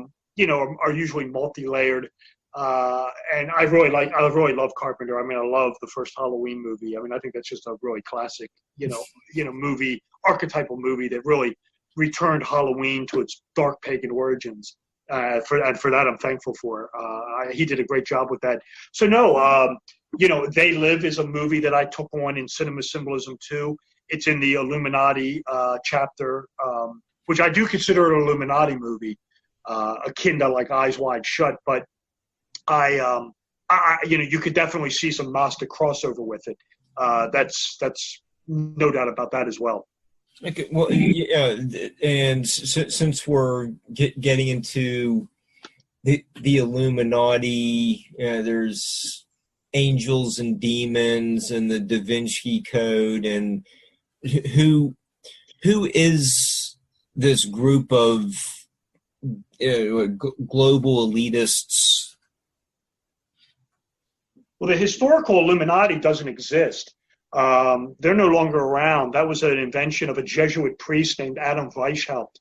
usually multi-layered. And I really love Carpenter. I love the first Halloween movie. I think that's just a really classic, movie, archetypal movie that really returned Halloween to its dark pagan origins. For that, I'm thankful for. He did a great job with that. So They Live is a movie that I took on in Cinema Symbolism 2. It's in the Illuminati chapter, which I do consider an Illuminati movie, akin to like Eyes Wide Shut, but you could definitely see some Gnostic crossover with it. That's no doubt about that as well. Okay, well, yeah, and since we're getting into the Illuminati, there's angels and demons and the Da Vinci Code, and who is this group of global elitists? Well, the historical Illuminati doesn't exist. They're no longer around. That was an invention of a Jesuit priest named Adam Weishaupt.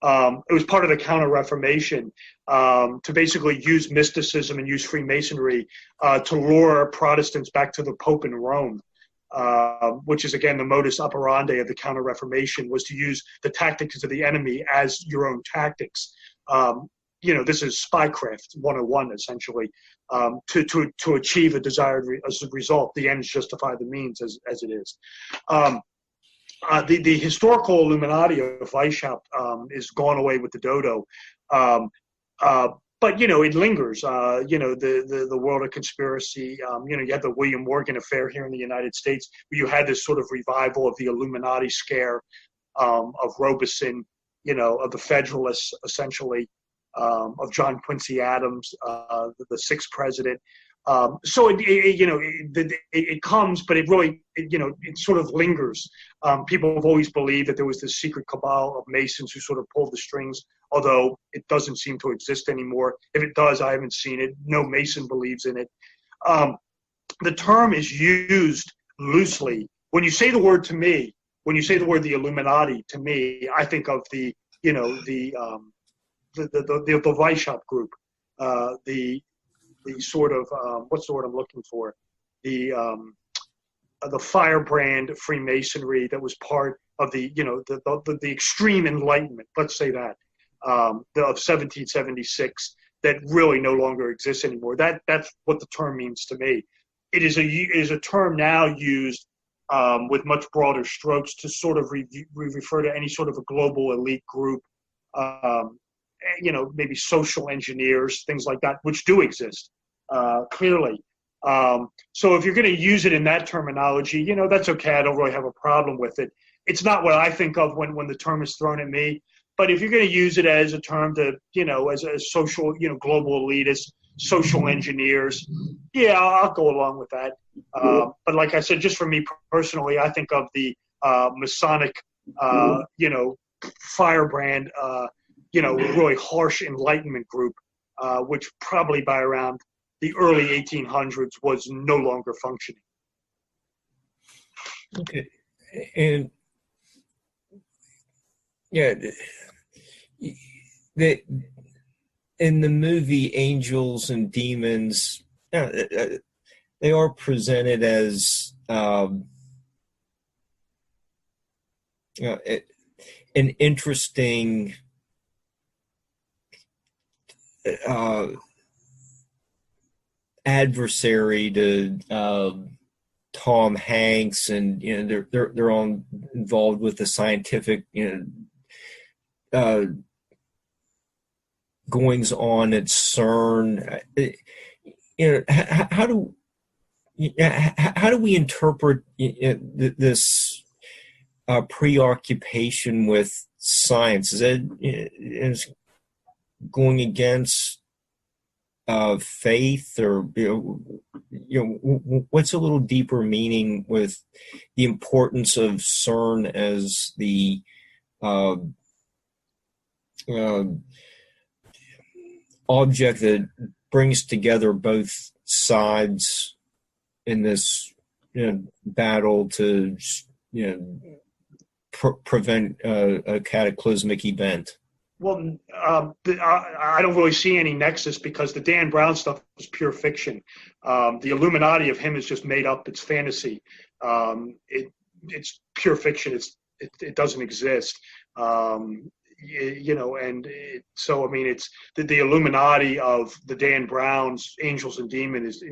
It was part of the Counter-Reformation to basically use mysticism and use Freemasonry to lure Protestants back to the Pope in Rome, which is, again, the modus operandi of the Counter-Reformation, was to use the tactics of the enemy as your own tactics. This is spycraft 101, essentially, to achieve a desired result. The ends justify the means, as it is. The historical Illuminati of Weishaupt is gone away with the dodo. But, it lingers. The world of conspiracy, you had the William Morgan affair here in the United States, where you had this sort of revival of the Illuminati scare of Robeson, of the Federalists, essentially, of John Quincy Adams, the sixth president. So it comes, but it really, it sort of lingers. People have always believed that there was this secret cabal of Masons who sort of pulled the strings, although it doesn't seem to exist anymore. If it does, I haven't seen it. No Mason believes in it. The term is used loosely. When you say the word to me, when you say the word the Illuminati to me, I think of the Weishaupt group, the sort of what's the word I'm looking for? The firebrand Freemasonry that was part of the extreme Enlightenment. Let's say that of 1776 that really no longer exists anymore. That's what the term means to me. It is a term now used with much broader strokes to sort of refer to any sort of a global elite group. Maybe social engineers, things like that, which do exist, clearly. So if you're going to use it in that terminology, that's okay. I don't really have a problem with it. It's not what I think of when the term is thrown at me. But if you're going to use it as a term to, as a social, global elitists, social engineers, yeah, I'll go along with that. But like I said, just for me personally, I think of the Masonic, firebrand, really harsh Enlightenment group, which probably by around the early 1800s was no longer functioning. Okay. And yeah, in the movie Angels and Demons, they are presented as an interesting adversary to Tom Hanks, and they're all involved with the scientific goings on at CERN. How do we interpret this preoccupation with science? Is it going against faith, or what's a little deeper meaning with the importance of CERN as the object that brings together both sides in this battle to prevent a cataclysmic event? Well, I don't really see any nexus, because the Dan Brown stuff is pure fiction. The Illuminati of him is just made up. It's fantasy. It's pure fiction. It doesn't exist. So I mean, it's the Illuminati of the Dan Brown's Angels and Demons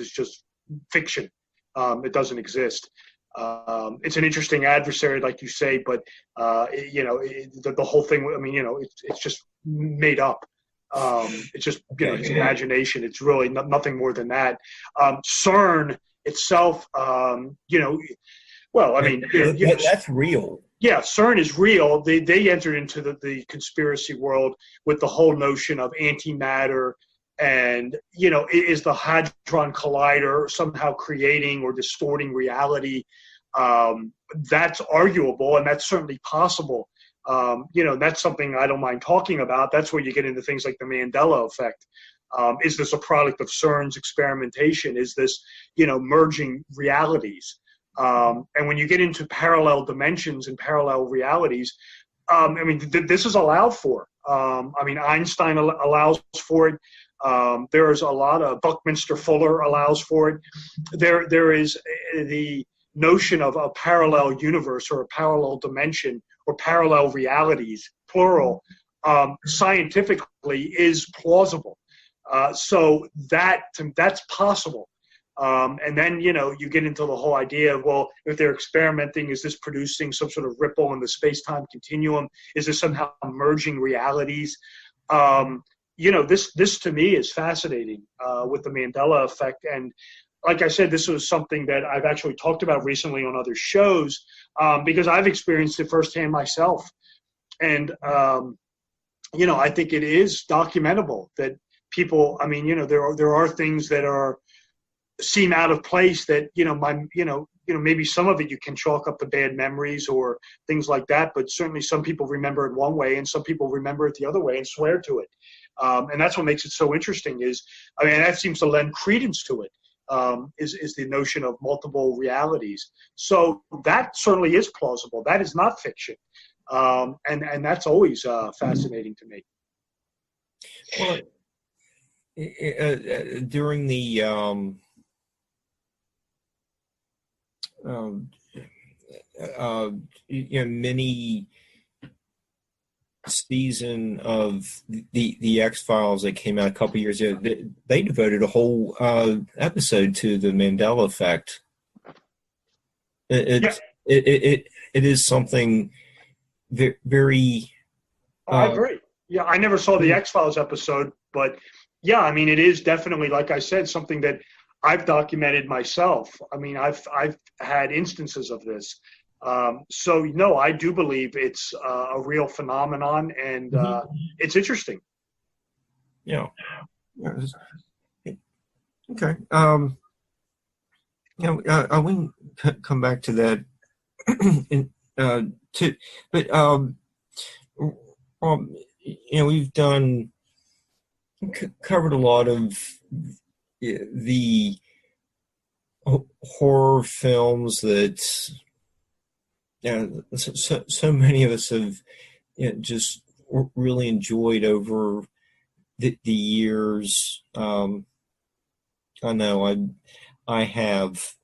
is just fiction. It doesn't exist. It's an interesting adversary, like you say, but the whole thing, I mean, it's just made up. It's just it's imagination. It's really nothing more than that. CERN itself, well, I mean, that's real. Yeah, CERN is real. They entered into the conspiracy world with the whole notion of antimatter, and is the hadron collider somehow creating or distorting reality? That's arguable, and that's certainly possible. That's something I don't mind talking about. That's where you get into things like the Mandela effect. Is this a product of CERN's experimentation? Is this, merging realities? And when you get into parallel dimensions and parallel realities, this is allowed for. Einstein allows for it. There's a lot of Buckminster Fuller allows for it. There is the notion of a parallel universe or a parallel dimension or parallel realities, plural, scientifically is plausible. So that's possible. And then, you get into the whole idea of, well, if they're experimenting, is this producing some sort of ripple in the space-time continuum? Is this somehow merging realities? This to me is fascinating with the Mandela effect. And like I said, this was something that I've actually talked about recently on other shows because I've experienced it firsthand myself. And, I think it is documentable that people, there are things that seem out of place that, maybe some of it you can chalk up to bad memories or things like that, but certainly some people remember it one way and some people remember it the other way and swear to it. And that's what makes it so interesting that seems to lend credence to it, is the notion of multiple realities. So that certainly is plausible. That is not fiction. And that's always fascinating to me. Well, during the mini season of the X-Files that came out a couple years ago, they devoted a whole episode to the Mandela effect. It is something very. I agree. Yeah, I never saw the X-Files episode, but yeah, it is definitely, like I said, something that I've documented myself. I've had instances of this. So no, I do believe it's a real phenomenon, and it's interesting. Yeah. Okay. I wouldn't come back to that. We've covered a lot of the horror films that so many of us have just really enjoyed over the years. I know I have.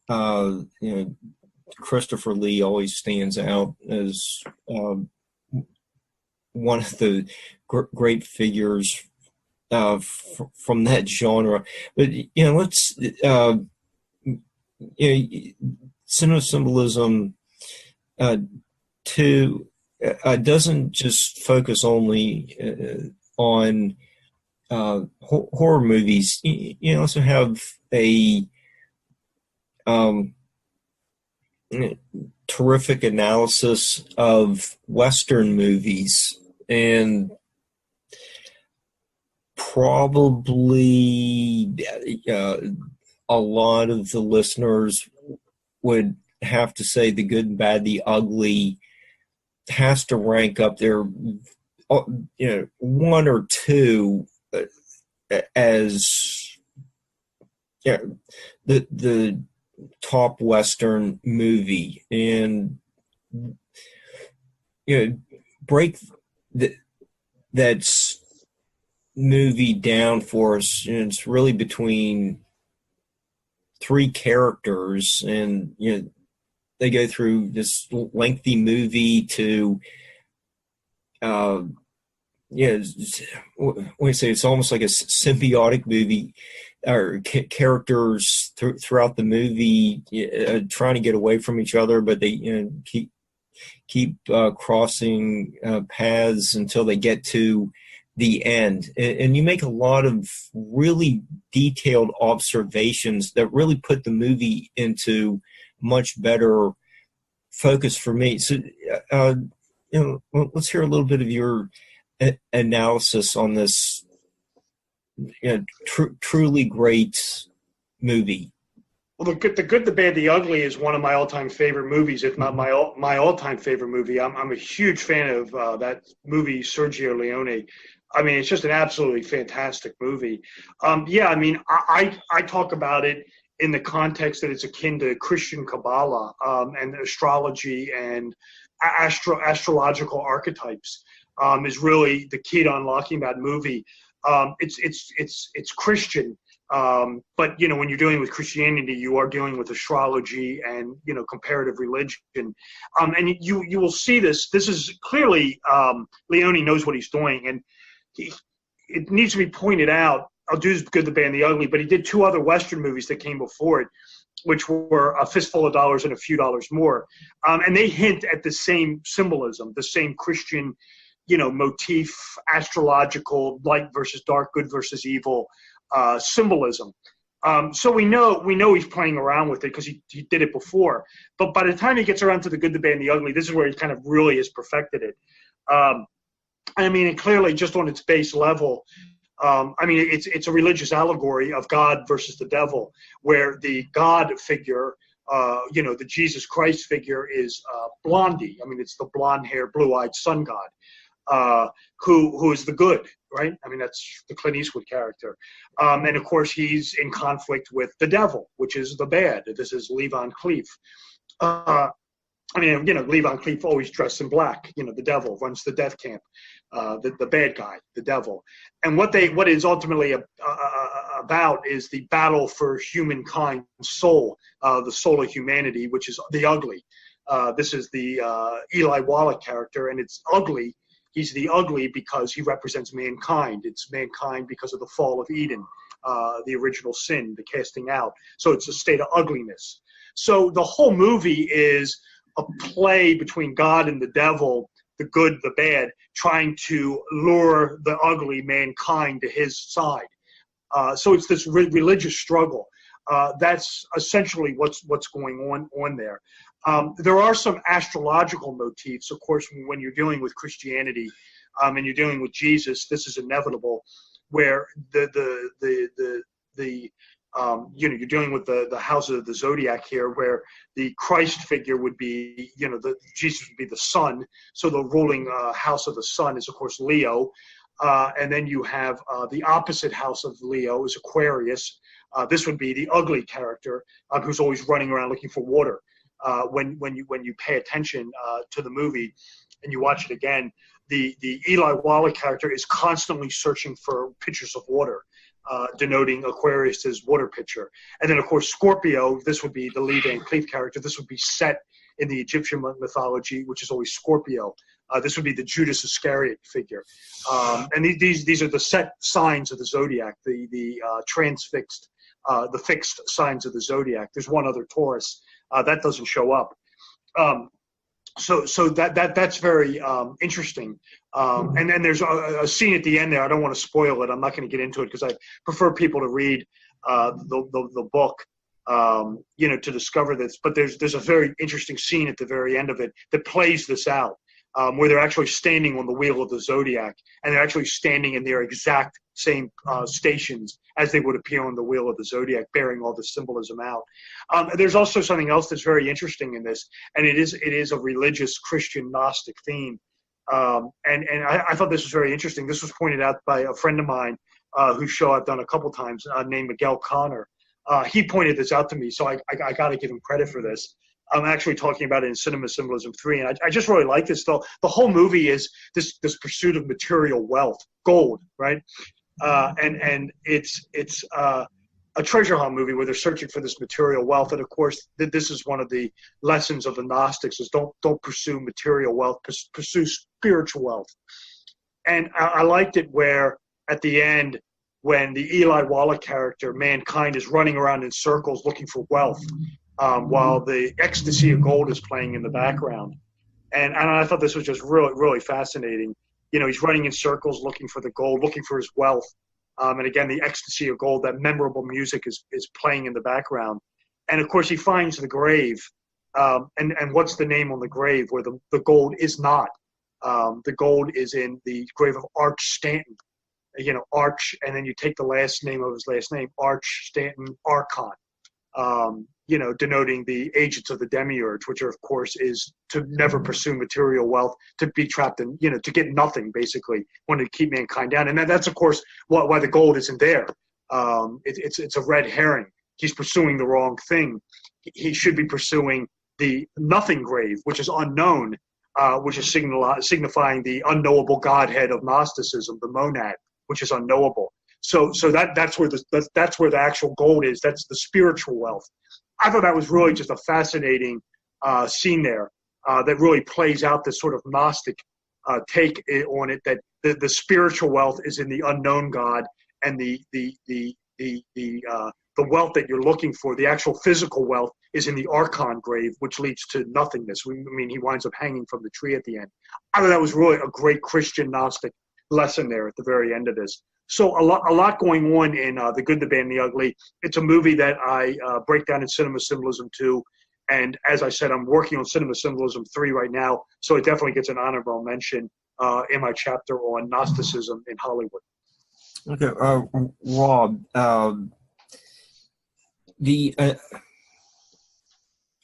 Christopher Lee always stands out as one of the great figures from that genre. But let's symbolism doesn't just focus only on horror movies. You also have a terrific analysis of Western movies, and probably a lot of the listeners would have to say The Good and Bad, the Ugly has to rank up there, one or two as the top Western movie. And break that's movie down for us, it's really between three characters, and they go through this lengthy movie to we say it's almost like a symbiotic movie, or characters throughout the movie trying to get away from each other, but they keep crossing paths until they get to the end. And you make a lot of really detailed observations that really put the movie into much better focus for me. So, let's hear a little bit of your analysis on this truly great movie. Well, The Good, the Bad, the Ugly is one of my all-time favorite movies, if not my all-time favorite movie. I'm a huge fan of that movie, Sergio Leone. I mean, it's just an absolutely fantastic movie. I talk about it in the context that it's akin to Christian Kabbalah and astrology and astrological archetypes is really the key to unlocking that movie. It's Christian. But when you're dealing with Christianity, you are dealing with astrology and comparative religion, and you will see this. This is clearly Leone knows what he's doing, and it needs to be pointed out. I'll do The Good, the Bad, and the Ugly, but he did two other Western movies that came before it, which were A Fistful of Dollars and A Few Dollars More, and they hint at the same symbolism, the same Christian, motif, astrological, light versus dark, good versus evil. Symbolism. So we know he's playing around with it because he did it before. But by the time he gets around to The Good, the Bad, and the Ugly, this is where he kind of really has perfected it. And clearly just on its base level, it's a religious allegory of God versus the devil, where the God figure, the Jesus Christ figure is Blondie. It's the blonde-haired, blue-eyed sun god, who is the good, right? That's the Clint Eastwood character. And of course, he's in conflict with the devil, which is the bad. This is Lee Van Cleef. Lee Van Cleef always dressed in black. The devil runs the death camp, the bad guy, the devil. And what is ultimately about is the battle for humankind's soul, the soul of humanity, which is the ugly. This is the Eli Wallach character, and it's ugly. He's the ugly because he represents mankind. It's mankind because of the fall of Eden, the original sin, the casting out. So it's a state of ugliness. So the whole movie is a play between God and the devil, the good, the bad, trying to lure the ugly mankind to his side. So it's this religious struggle. That's essentially what's going on there. There are some astrological motifs, of course, when you're dealing with Christianity, and you're dealing with Jesus. This is inevitable, where you're dealing with the house of the zodiac here, where the Christ figure would be, Jesus would be the sun. So the ruling house of the sun is, of course, Leo, and then you have the opposite house of Leo is Aquarius. This would be the ugly character who's always running around looking for water. When you pay attention to the movie and you watch it again, the Eli Wallach character is constantly searching for pitchers of water, denoting Aquarius's water pitcher. And then, of course, Scorpio, this would be the Lee Van Cleef character. This would be set in the Egyptian mythology, which is always Scorpio. This would be the Judas Iscariot figure. And these are the set signs of the zodiac, the transfixed, the fixed signs of the zodiac. There's one other, Taurus. That doesn't show up. So that's very interesting. And then there's a scene at the end there. I don't want to spoil it. I'm not going to get into it because I prefer people to read the book, to discover this. But there's a very interesting scene at the very end of it that plays this out, where they're actually standing on the wheel of the zodiac, and they're actually standing in their exact same stations as they would appear on the wheel of the zodiac, bearing all the symbolism out. There's also something else that's very interesting in this, and it is a religious Christian Gnostic theme. And I thought this was very interesting. This was pointed out by a friend of mine whose show I've done a couple times, named Miguel Connor. He pointed this out to me, so I got to give him credit for this. I'm actually talking about it in Cinema Symbolism 3, and I just really like this. Though the whole movie is this pursuit of material wealth, gold, right? And it's a treasure hunt movie where they're searching for this material wealth. And of course, this is one of the lessons of the Gnostics: is don't pursue material wealth, pursue spiritual wealth. And I liked it where at the end, when the Eli Wallach character, mankind, is running around in circles looking for wealth, while the ecstasy of gold is playing in the background. And I thought this was just really, really fascinating. He's running in circles looking for the gold, looking for his wealth. And again, the ecstasy of gold, that memorable music is playing in the background. And of course, he finds the grave And what's the name on the grave where the gold is not? The gold is in the grave of Arch Stanton. Arch, and then you take the last name of his last name, Arch Stanton Archon. Denoting the agents of the demiurge, which are, of course, is to never pursue material wealth, to be trapped in, to get nothing, basically, wanting to keep mankind down. And that's, of course, why the gold isn't there. It's a red herring. He's pursuing the wrong thing. He should be pursuing the nothing grave, which is unknown, which is signifying the unknowable godhead of Gnosticism, the monad, which is unknowable. So that's where the actual gold is. That's the spiritual wealth. I thought that was really just a fascinating scene there that really plays out this sort of Gnostic take on it, that the spiritual wealth is in the unknown God, and the wealth that you're looking for, the actual physical wealth, is in the Archon grave, which leads to nothingness. He winds up hanging from the tree at the end. I thought that was really a great Christian Gnostic lesson there at the very end of this. So a lot going on in The Good, the Bad, and the Ugly. It's a movie that I break down in Cinema Symbolism 2. And as I said, I'm working on Cinema Symbolism 3 right now. So it definitely gets an honorable mention in my chapter on Gnosticism in Hollywood. Okay, Rob, the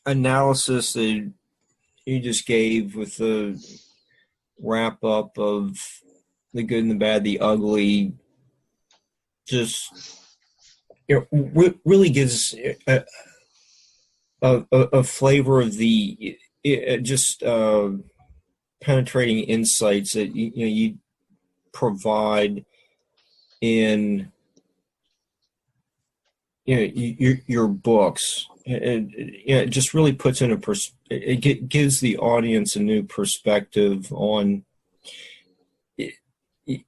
analysis that you just gave with the wrap-up of The Good and the Bad, the Ugly, just really gives a flavor of the penetrating insights that you provide in your books. It just really puts in it gives the audience a new perspective on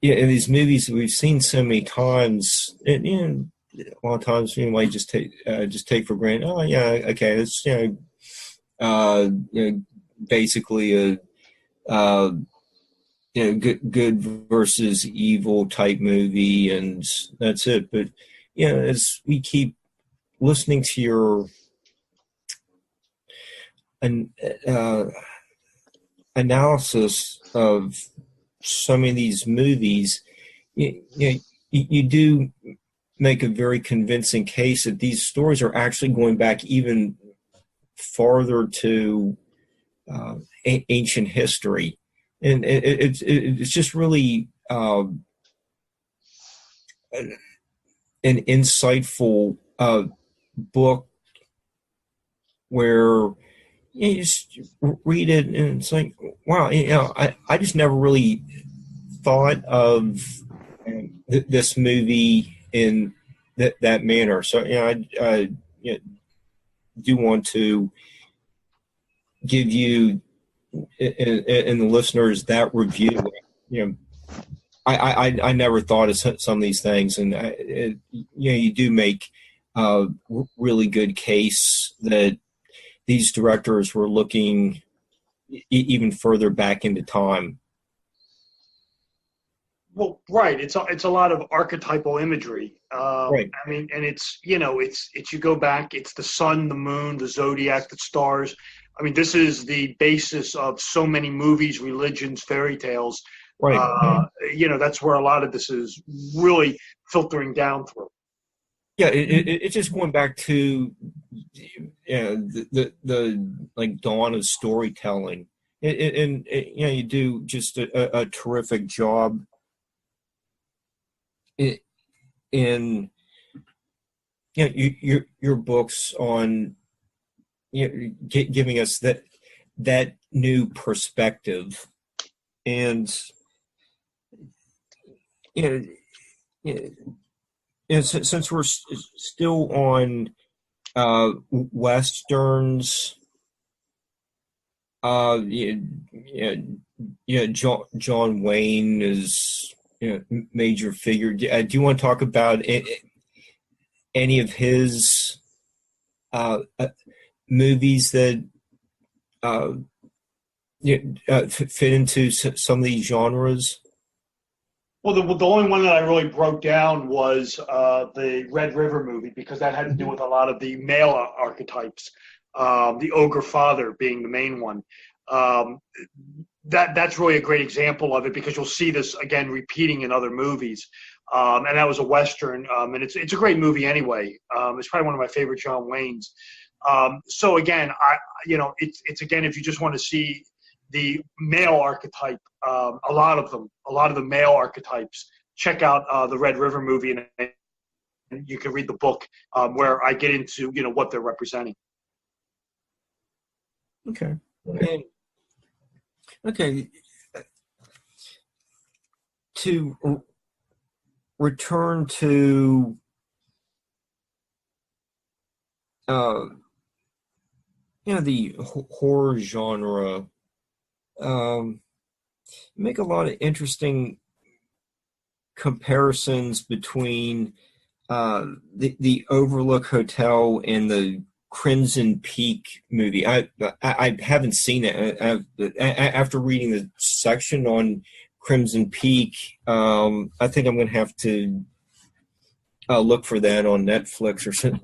these movies that we've seen so many times. And, a lot of times you might just take for granted. Oh yeah, okay, it's basically a good versus evil type movie, and that's it. But as we keep listening to your analysis of so many of these movies, you do make a very convincing case that these stories are actually going back even farther to ancient history, and it's just really an insightful book where you just read it and it's like, wow, I just never really thought of this movie in that manner. So I do want to give you and the listeners that review. I never thought of some of these things, and you do make a really good case that these directors were looking even further back into time. Well, right. It's a lot of archetypal imagery. Right. And it's you go back. It's the sun, the moon, the zodiac, the stars. This is the basis of so many movies, religions, fairy tales. Right. That's where a lot of this is really filtering down through. Yeah, it's just going back to the like dawn of storytelling, and you do just a terrific job in your books on giving us that new perspective, and since we're still on westerns, John Wayne is major figure. Do you want to talk about any of his movies that fit into some of these genres? Well, the only one that I really broke down was the Red River movie, because that had to do with a lot of the male archetypes. the ogre father being the main one. That's really a great example of it, because you'll see this again repeating in other movies. And that was a Western, and it's a great movie anyway. It's probably one of my favorite John Wayne's. So again, it's again, if you just want to see the male archetype, a lot of the male archetypes, check out the Red River movie, and you can read the book where I get into what they're representing. Okay. And, okay. To return to the horror genre, make a lot of interesting comparisons between the Overlook Hotel and the Crimson Peak movie. I haven't seen it. After reading the section on Crimson Peak, I think I'm going to have to look for that on Netflix or something.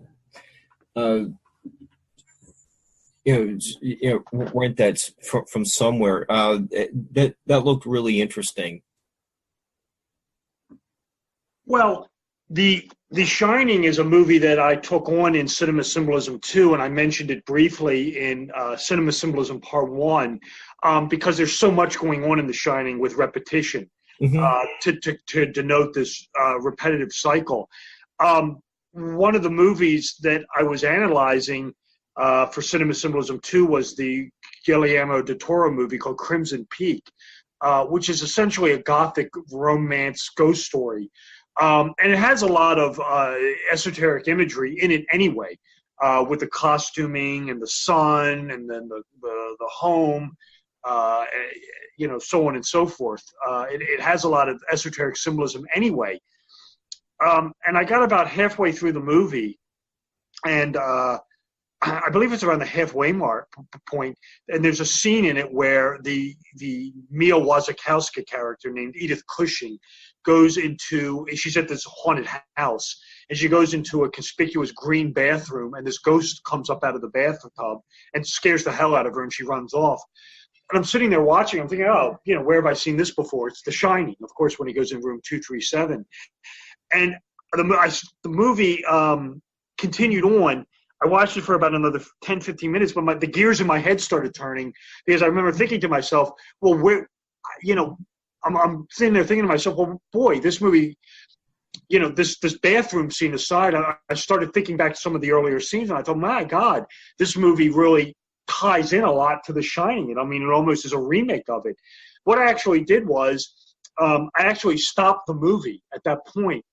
Rent that from somewhere. That looked really interesting. Well, The Shining is a movie that I took on in Cinema Symbolism 2, and I mentioned it briefly in Cinema Symbolism Part 1, because there's so much going on in The Shining with repetition, to denote this repetitive cycle. One of the movies that I was analyzing for Cinema Symbolism 2 was the Guillermo del Toro movie called Crimson Peak, which is essentially a gothic romance ghost story. And it has a lot of esoteric imagery in it anyway, with the costuming and the sun and then the home, so on and so forth. It has a lot of esoteric symbolism anyway. And I got about halfway through the movie, and I believe it's around the halfway point, and there's a scene in it where the Mia Wasikowska character named Edith Cushing she's at this haunted house, and she goes into a conspicuous green bathroom, and this ghost comes up out of the bathtub and scares the hell out of her, and she runs off. And I'm sitting there watching, I'm thinking, where have I seen this before? It's The Shining, of course, when he goes in room 237. And the movie continued on. I watched it for about another 10, 15 minutes, but the gears in my head started turning, because I remember thinking to myself, well, I'm sitting there thinking to myself, well, boy, this movie, this bathroom scene aside, I started thinking back to some of the earlier scenes, and I thought, my God, this movie really ties in a lot to The Shining. And I mean, it almost is a remake of it. What I actually did was I actually stopped the movie at that point,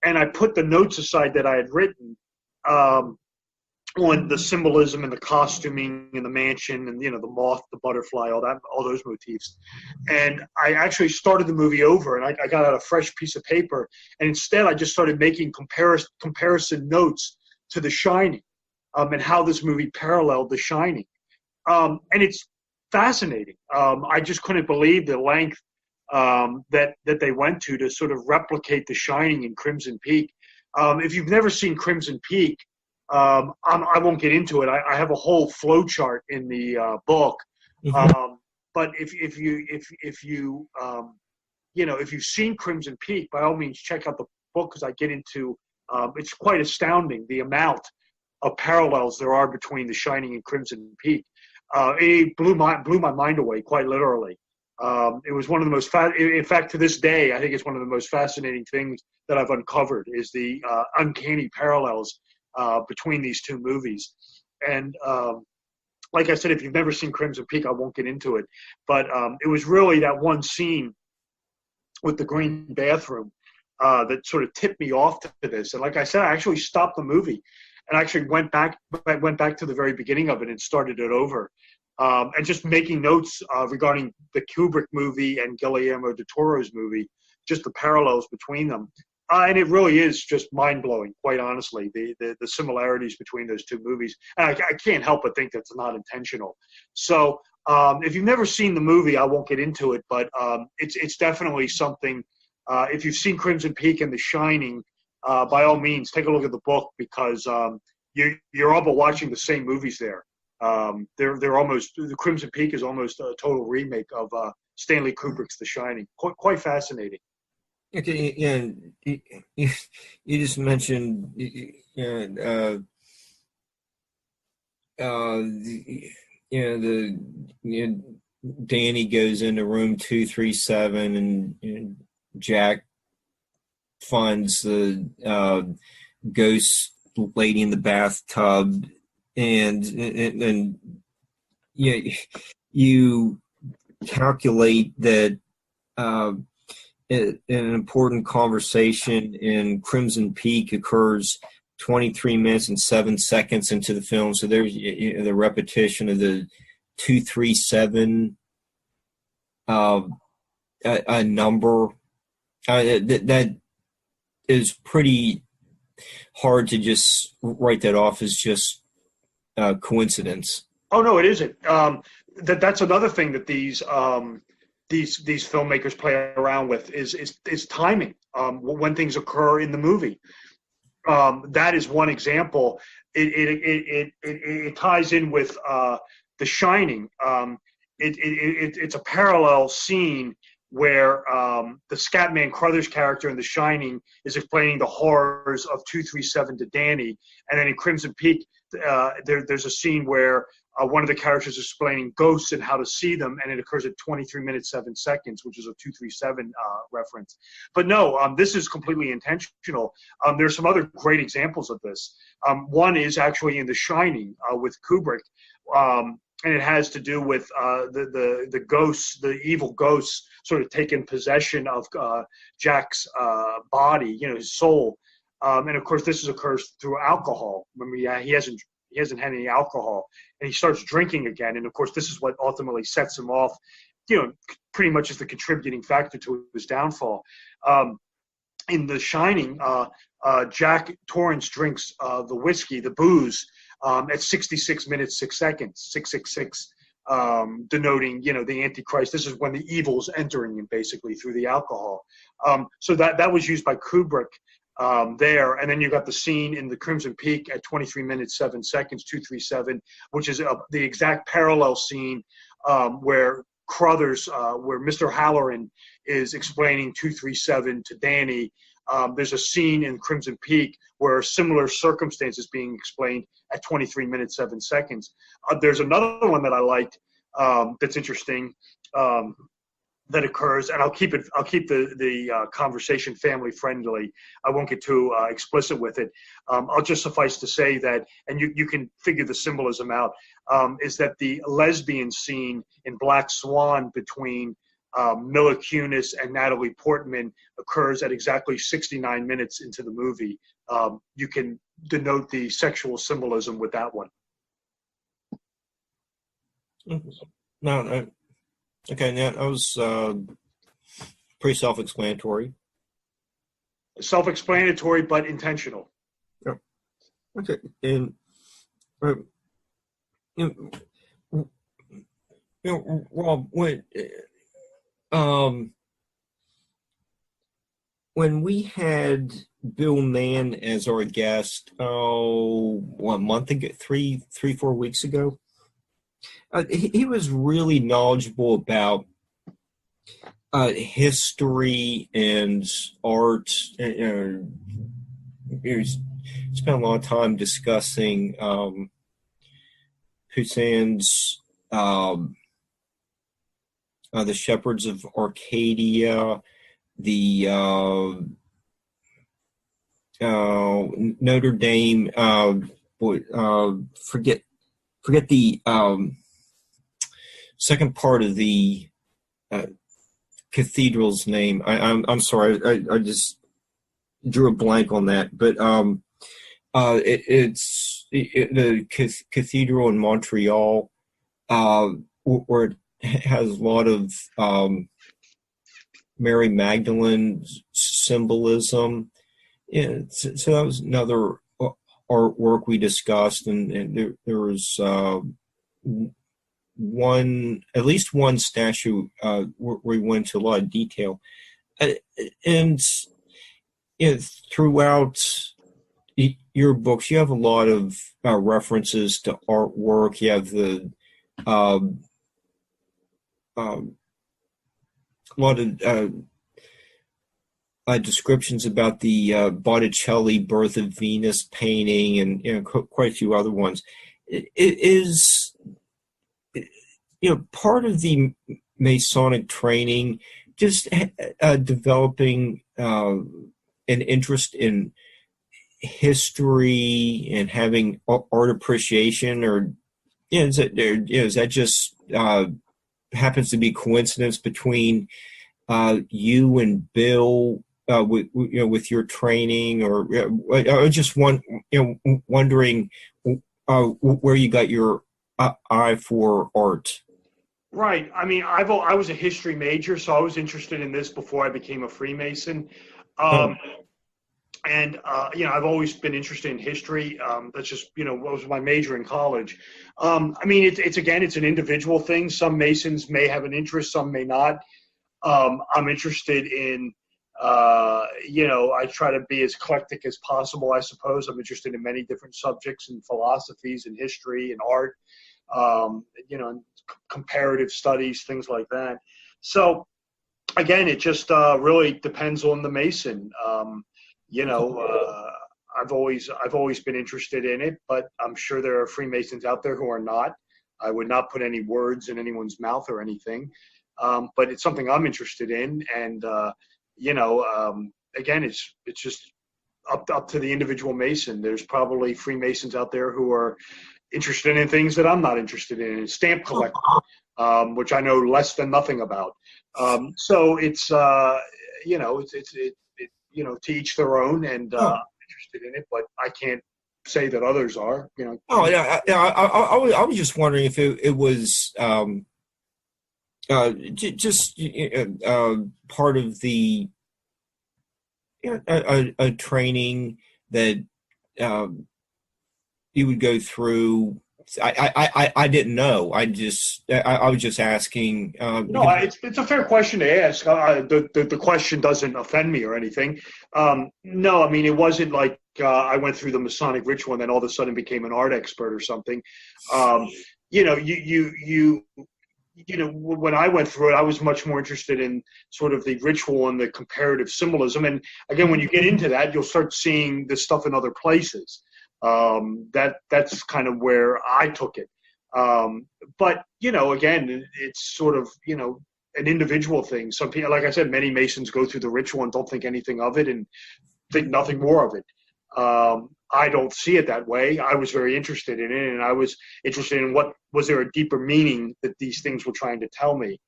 and I put the notes aside that I had written on the symbolism and the costuming and the mansion and the moth, the butterfly, all those motifs. And I actually started the movie over, and I got out a fresh piece of paper, and instead I just started making comparison notes to The Shining, and how this movie paralleled The Shining. And it's fascinating. I just couldn't believe the length that they went to sort of replicate The Shining in Crimson Peak. If you've never seen Crimson Peak, I won't get into it. I have a whole flow chart in the book. But if you've seen Crimson Peak, by all means check out the book, because I get into it's quite astounding the amount of parallels there are between The Shining and Crimson Peak. It blew my mind away, quite literally. It was one of the most in fact, to this day, I think it's one of the most fascinating things that I've uncovered is the uncanny parallels between these two movies. And like I said, if you've never seen Crimson Peak, I won't get into it. But it was really that one scene with the green bathroom that sort of tipped me off to this. And like I said, I actually stopped the movie and actually went back to the very beginning of it and started it over. And just making notes regarding the Kubrick movie and Guillermo del Toro's movie, just the parallels between them. And it really is just mind-blowing, quite honestly, the similarities between those two movies. And I can't help but think that's not intentional. So if you've never seen the movie, I won't get into it, but it's definitely something. If you've seen Crimson Peak and The Shining, by all means, take a look at the book, because you're all but watching the same movies there. They're almost, the Crimson Peak is almost a total remake of Stanley Kubrick's The Shining. Quite fascinating. Okay, yeah, you just mentioned, Danny goes into room 237, and Jack finds the ghost lady in the bathtub, and you calculate that an important conversation in Crimson Peak occurs 23 minutes and 7 seconds into the film. So there's the repetition of the 237 a number that is pretty hard to just write that off as just coincidence. Oh no, it isn't. That's another thing that these filmmakers play around with is timing, when things occur in the movie. That is one example. It ties in with The Shining. It's a parallel scene where the Scatman Crothers character in The Shining is explaining the horrors of 237 to Danny, and then in Crimson Peak, there's a scene where one of the characters is explaining ghosts and how to see them, and it occurs at 23 minutes 7 seconds, which is a 237 reference. But no, this is completely intentional. There's some other great examples of this. One is actually in The Shining with Kubrick, and it has to do with the ghosts, the evil ghosts, sort of taking possession of Jack's body, his soul. And of course, this occurs through alcohol. Remember, he hasn't had any alcohol, and he starts drinking again. And of course, this is what ultimately sets him off, pretty much as the contributing factor to his downfall. In The Shining, Jack Torrance drinks the whiskey, the booze, at 66 minutes 6 seconds, 666, denoting the Antichrist. This is when the evil's entering him basically through the alcohol. So that was used by Kubrick there. And then you got the scene in the Crimson Peak at 23 minutes 7 seconds, 237, which is the exact parallel scene where Crothers, where Mr. Halloran is explaining 237 to Danny. There's a scene in Crimson Peak where similar circumstances being explained at 23 minutes 7 seconds. There's another one that I liked that's interesting that occurs, and I'll keep the conversation family friendly. I won't get too explicit with it. I'll just suffice to say that, and you can figure the symbolism out, is that the lesbian scene in Black Swan between Mila Kunis and Natalie Portman occurs at exactly 69 minutes into the movie. You can denote the sexual symbolism with that one. No, okay, that was pretty self-explanatory. Self-explanatory, but intentional. Yeah. Okay, and Rob, when we had Bill Mann as our guest, 1 month ago, 4 weeks ago, he was really knowledgeable about history and art. He spent a lot of time discussing Poussin's The Shepherds of Arcadia, the Notre Dame. Forget the second part of the cathedral's name. I'm sorry. I just drew a blank on that. But it's the cathedral in Montreal, where it has a lot of Mary Magdalene symbolism. Yeah, so that was another artwork we discussed, and there was at least one statue where we went into a lot of detail, and throughout your books, you have a lot of references to artwork. You have the um, a lot of descriptions about the Botticelli Birth of Venus painting, and quite a few other ones. It is part of the Masonic training, just developing an interest in history and having art appreciation, or is that just happens to be coincidence between you and Bill with your training, or I was just wondering where you got your eye for art. Right. I mean, I was a history major, so I was interested in this before I became a Freemason. And I've always been interested in history. That's just what was my major in college. I mean, it's an individual thing. Some Masons may have an interest, some may not. I'm interested in, I try to be as eclectic as possible, I suppose. I'm interested in many different subjects and philosophies and history and art, and comparative studies, things like that. So again, it just really depends on the Mason. I've always been interested in it, but I'm sure there are Freemasons out there who are not. I would not put any words in anyone's mouth or anything, but it's something I'm interested in, and again, it's just up to the individual Mason. There's probably Freemasons out there who are interested in things that I'm not interested in. Stamp collecting, which I know less than nothing about. So it's to each their own, and I'm interested in it, but I can't say that others are. Oh yeah, I was just wondering if it was just part of the a training that you would go through. I didn't know. I was just asking. No, it's a fair question to ask. The question doesn't offend me or anything. No, I mean, it wasn't like I went through the Masonic ritual and then all of a sudden became an art expert or something. When I went through it, I was much more interested in sort of the ritual and the comparative symbolism. And again, when you get into that, you'll start seeing this stuff in other places. That's kind of where I took it. But again, it's sort of, an individual thing. Some people, like I said, many Masons go through the ritual and don't think anything of it and think nothing more of it. I don't see it that way. I was very interested in it, and I was interested in was there a deeper meaning that these things were trying to tell me.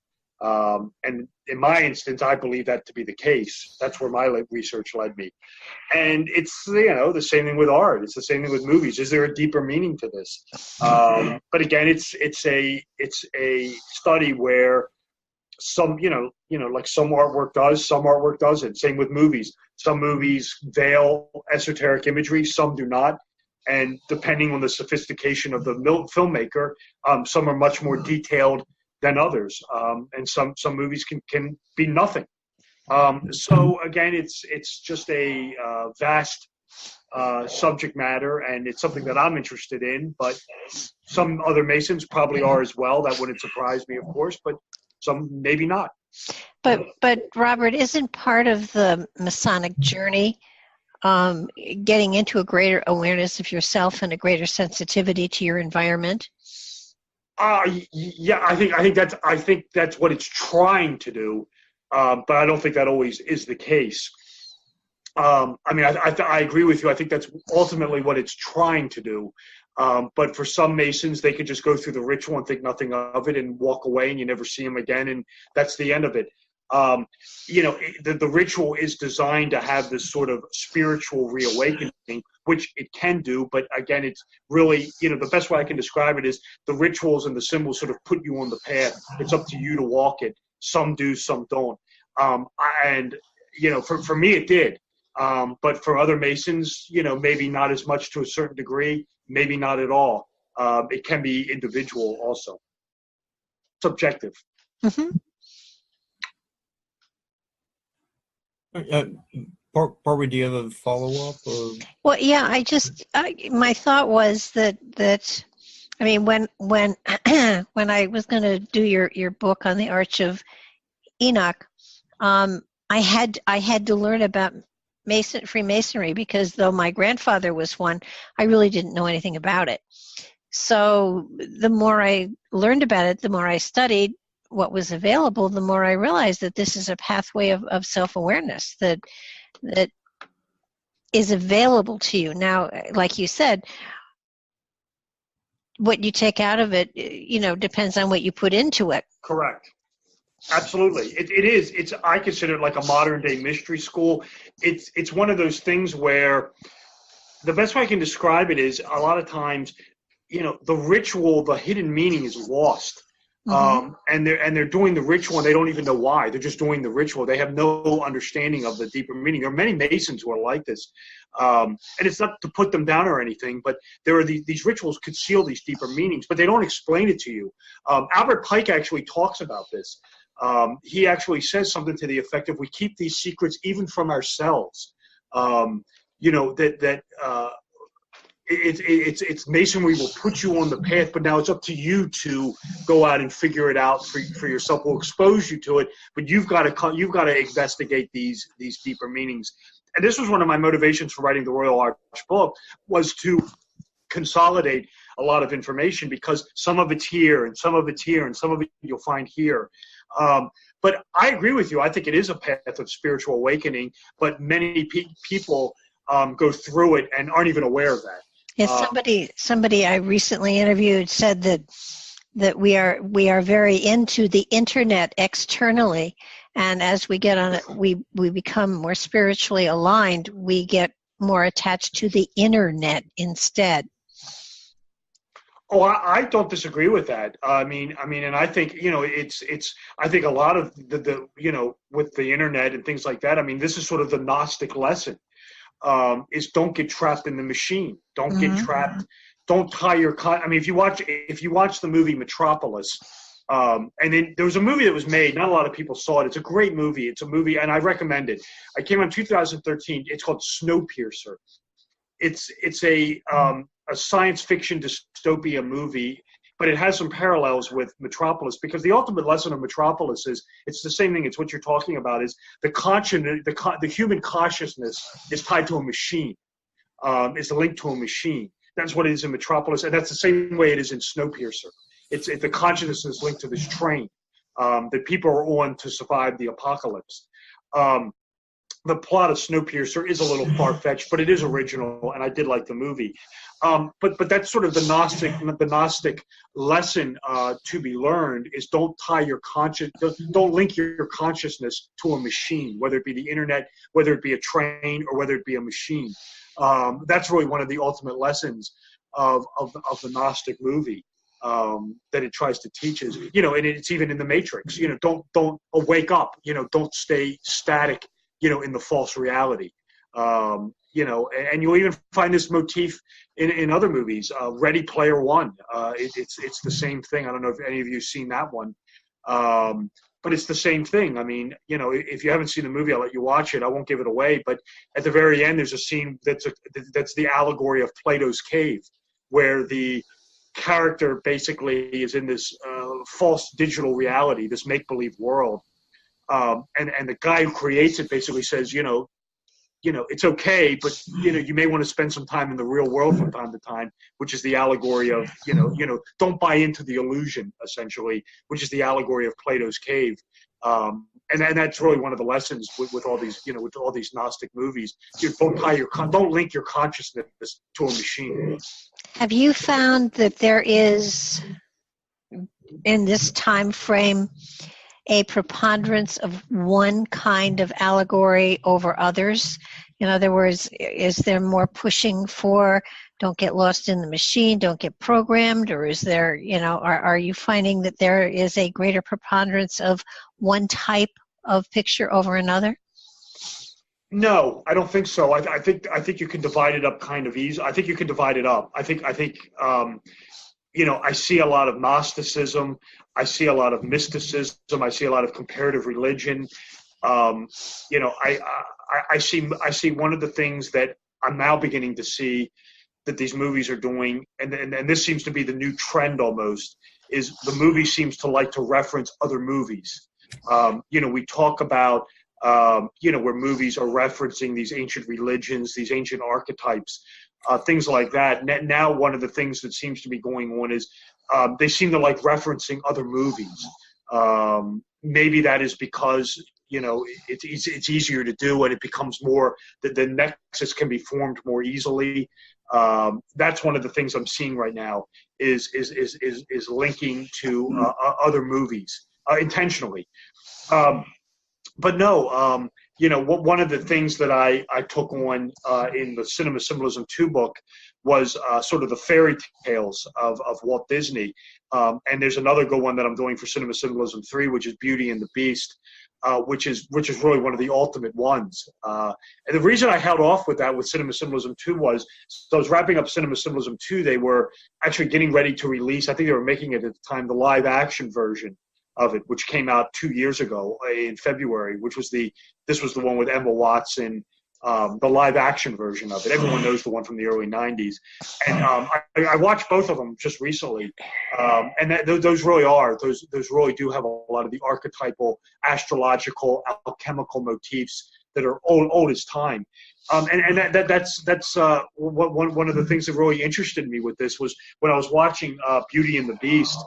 And in my instance, I believe that to be the case. That's where my research led me. And it's, the same thing with art. It's the same thing with movies. Is there a deeper meaning to this? But again, it's a study where some, like some artwork does, some artwork doesn't. Same with movies. Some movies veil esoteric imagery, some do not. And depending on the sophistication of the filmmaker, some are much more detailed than others, and some movies can be nothing. So again, it's just a vast subject matter, and it's something that I'm interested in. But some other Masons probably are as well. That wouldn't surprise me, of course, but some maybe not. But Robert, isn't part of the Masonic journey getting into a greater awareness of yourself and a greater sensitivity to your environment? Yeah, I think that's what it's trying to do, but I don't think that always is the case. I mean, I agree with you. I think that's ultimately what it's trying to do. But for some Masons, they could just go through the ritual and think nothing of it and walk away, and you never see them again, and that's the end of it. The ritual is designed to have this sort of spiritual reawakening, which it can do. But again, it's really, the best way I can describe it is the rituals and the symbols sort of put you on the path. It's up to you to walk it. Some do, some don't. For me, it did. But for other Masons, maybe not as much to a certain degree, maybe not at all. It can be individual also. Subjective. Mm-hmm. Barbara, do you have a follow-up? Or? Well, yeah, my thought was that I mean, when when I was going to do your book on the Arch of Enoch, I had to learn about Freemasonry, because though my grandfather was one, I really didn't know anything about it. So the more I learned about it, the more I studied what was available, the more I realized that this is a pathway of self-awareness that is available to you. Now, like you said, what you take out of it, depends on what you put into it. Correct. Absolutely. It is. I consider it like a modern day mystery school. It's one of those things where the best way I can describe it is a lot of times, the ritual, the hidden meaning is lost. Mm-hmm. And they're doing the ritual and they don't even know why. They're just doing the ritual. They have no understanding of the deeper meaning. There are many Masons who are like this. And it's not to put them down or anything, but there are these rituals conceal these deeper meanings, but they don't explain it to you. Albert Pike actually talks about this. He actually says something to the effect of, we keep these secrets even from ourselves. It's Masonry will put you on the path, but now it's up to you to go out and figure it out for yourself. We'll expose you to it, but you've got to investigate these deeper meanings. And this was one of my motivations for writing the Royal Arch book, was to consolidate a lot of information, because some of it's here and some of it's here and some of it you'll find here. But I agree with you. I think it is a path of spiritual awakening, but many people go through it and aren't even aware of that. Yeah, somebody I recently interviewed said that we are very into the internet externally, and as we get on it, we become more spiritually aligned. We get more attached to the internet instead. Oh, I don't disagree with that. I mean, and I think, I think a lot of the with the internet and things like that, I mean, this is sort of the Gnostic lesson, is don't get trapped in the machine. Don't get trapped. Don't tie your, I mean, if you watch the movie Metropolis, and then there was a movie that was made, not a lot of people saw it. It's a great movie. It's a movie, and I recommend it. It came out in 2013. It's called Snowpiercer. It's a science fiction dystopia movie, but it has some parallels with Metropolis, because the ultimate lesson of Metropolis is it's the same thing. It's what you're talking about, is the human consciousness is tied to a machine, is linked to a machine. That's what it is in Metropolis, and that's the same way it is in Snowpiercer. It's the consciousness is linked to this train that people are on to survive the apocalypse. The plot of Snowpiercer is a little far-fetched, but it is original, and I did like the movie. But that's sort of the Gnostic lesson to be learned, is don't link your consciousness to a machine, whether it be the internet, whether it be a train, or whether it be a machine. That's really one of the ultimate lessons of the Gnostic movie that it tries to teach is, and it's even in the Matrix. Don't wake up. Don't stay static. In the false reality, and you'll even find this motif in other movies. Ready Player One, it's the same thing. I don't know if any of you have seen that one, but it's the same thing. I mean, if you haven't seen the movie, I'll let you watch it. I won't give it away. But at the very end, there's a scene that's the allegory of Plato's cave, where the character basically is in this false digital reality, this make-believe world. And the guy who creates it basically says, it's okay, but you may want to spend some time in the real world from time to time, which is the allegory of, don't buy into the illusion, essentially, which is the allegory of Plato's cave. And that's really one of the lessons with all these, with all these Gnostic movies. Don't link your consciousness to a machine. Have you found that there is, in this time frame, a preponderance of one kind of allegory over others? In other words, is there more pushing for don't get lost in the machine, don't get programmed, or is there, are you finding that there is a greater preponderance of one type of picture over another? No, I don't think so. I think you can divide it up kind of easy. I think you can divide it up. I think I see a lot of Gnosticism. I see a lot of mysticism. I see a lot of comparative religion. You know, I see one of the things that I'm now beginning to see that these movies are doing, and this seems to be the new trend almost, is the movie seems to like to reference other movies. You know, we talk about, you know, where movies are referencing these ancient religions, these ancient archetypes, things like that. Now, one of the things that seems to be going on is they seem to like referencing other movies. Maybe that is because, you know, it's easier to do, and it becomes more, the nexus can be formed more easily. That's one of the things I'm seeing right now is linking to other movies intentionally. But no, you know, one of the things that I took on in the Cinema Symbolism 2 book was sort of the fairy tales of Walt Disney. And there's another good one that I'm doing for Cinema Symbolism 3, which is Beauty and the Beast, which is really one of the ultimate ones. And the reason I held off with that with Cinema Symbolism 2 was, so I was wrapping up Cinema Symbolism 2, they were actually getting ready to release, I think they were making it at the time, the live action version of it, which came out 2 years ago in February, this was the one with Emma Watson, the live action version of it. Everyone knows the one from the early 90s. And I watched both of them just recently. And those really do have a lot of the archetypal, astrological, alchemical motifs that are old as time. And that's one of the things that really interested me with this was when I was watching Beauty and the Beast,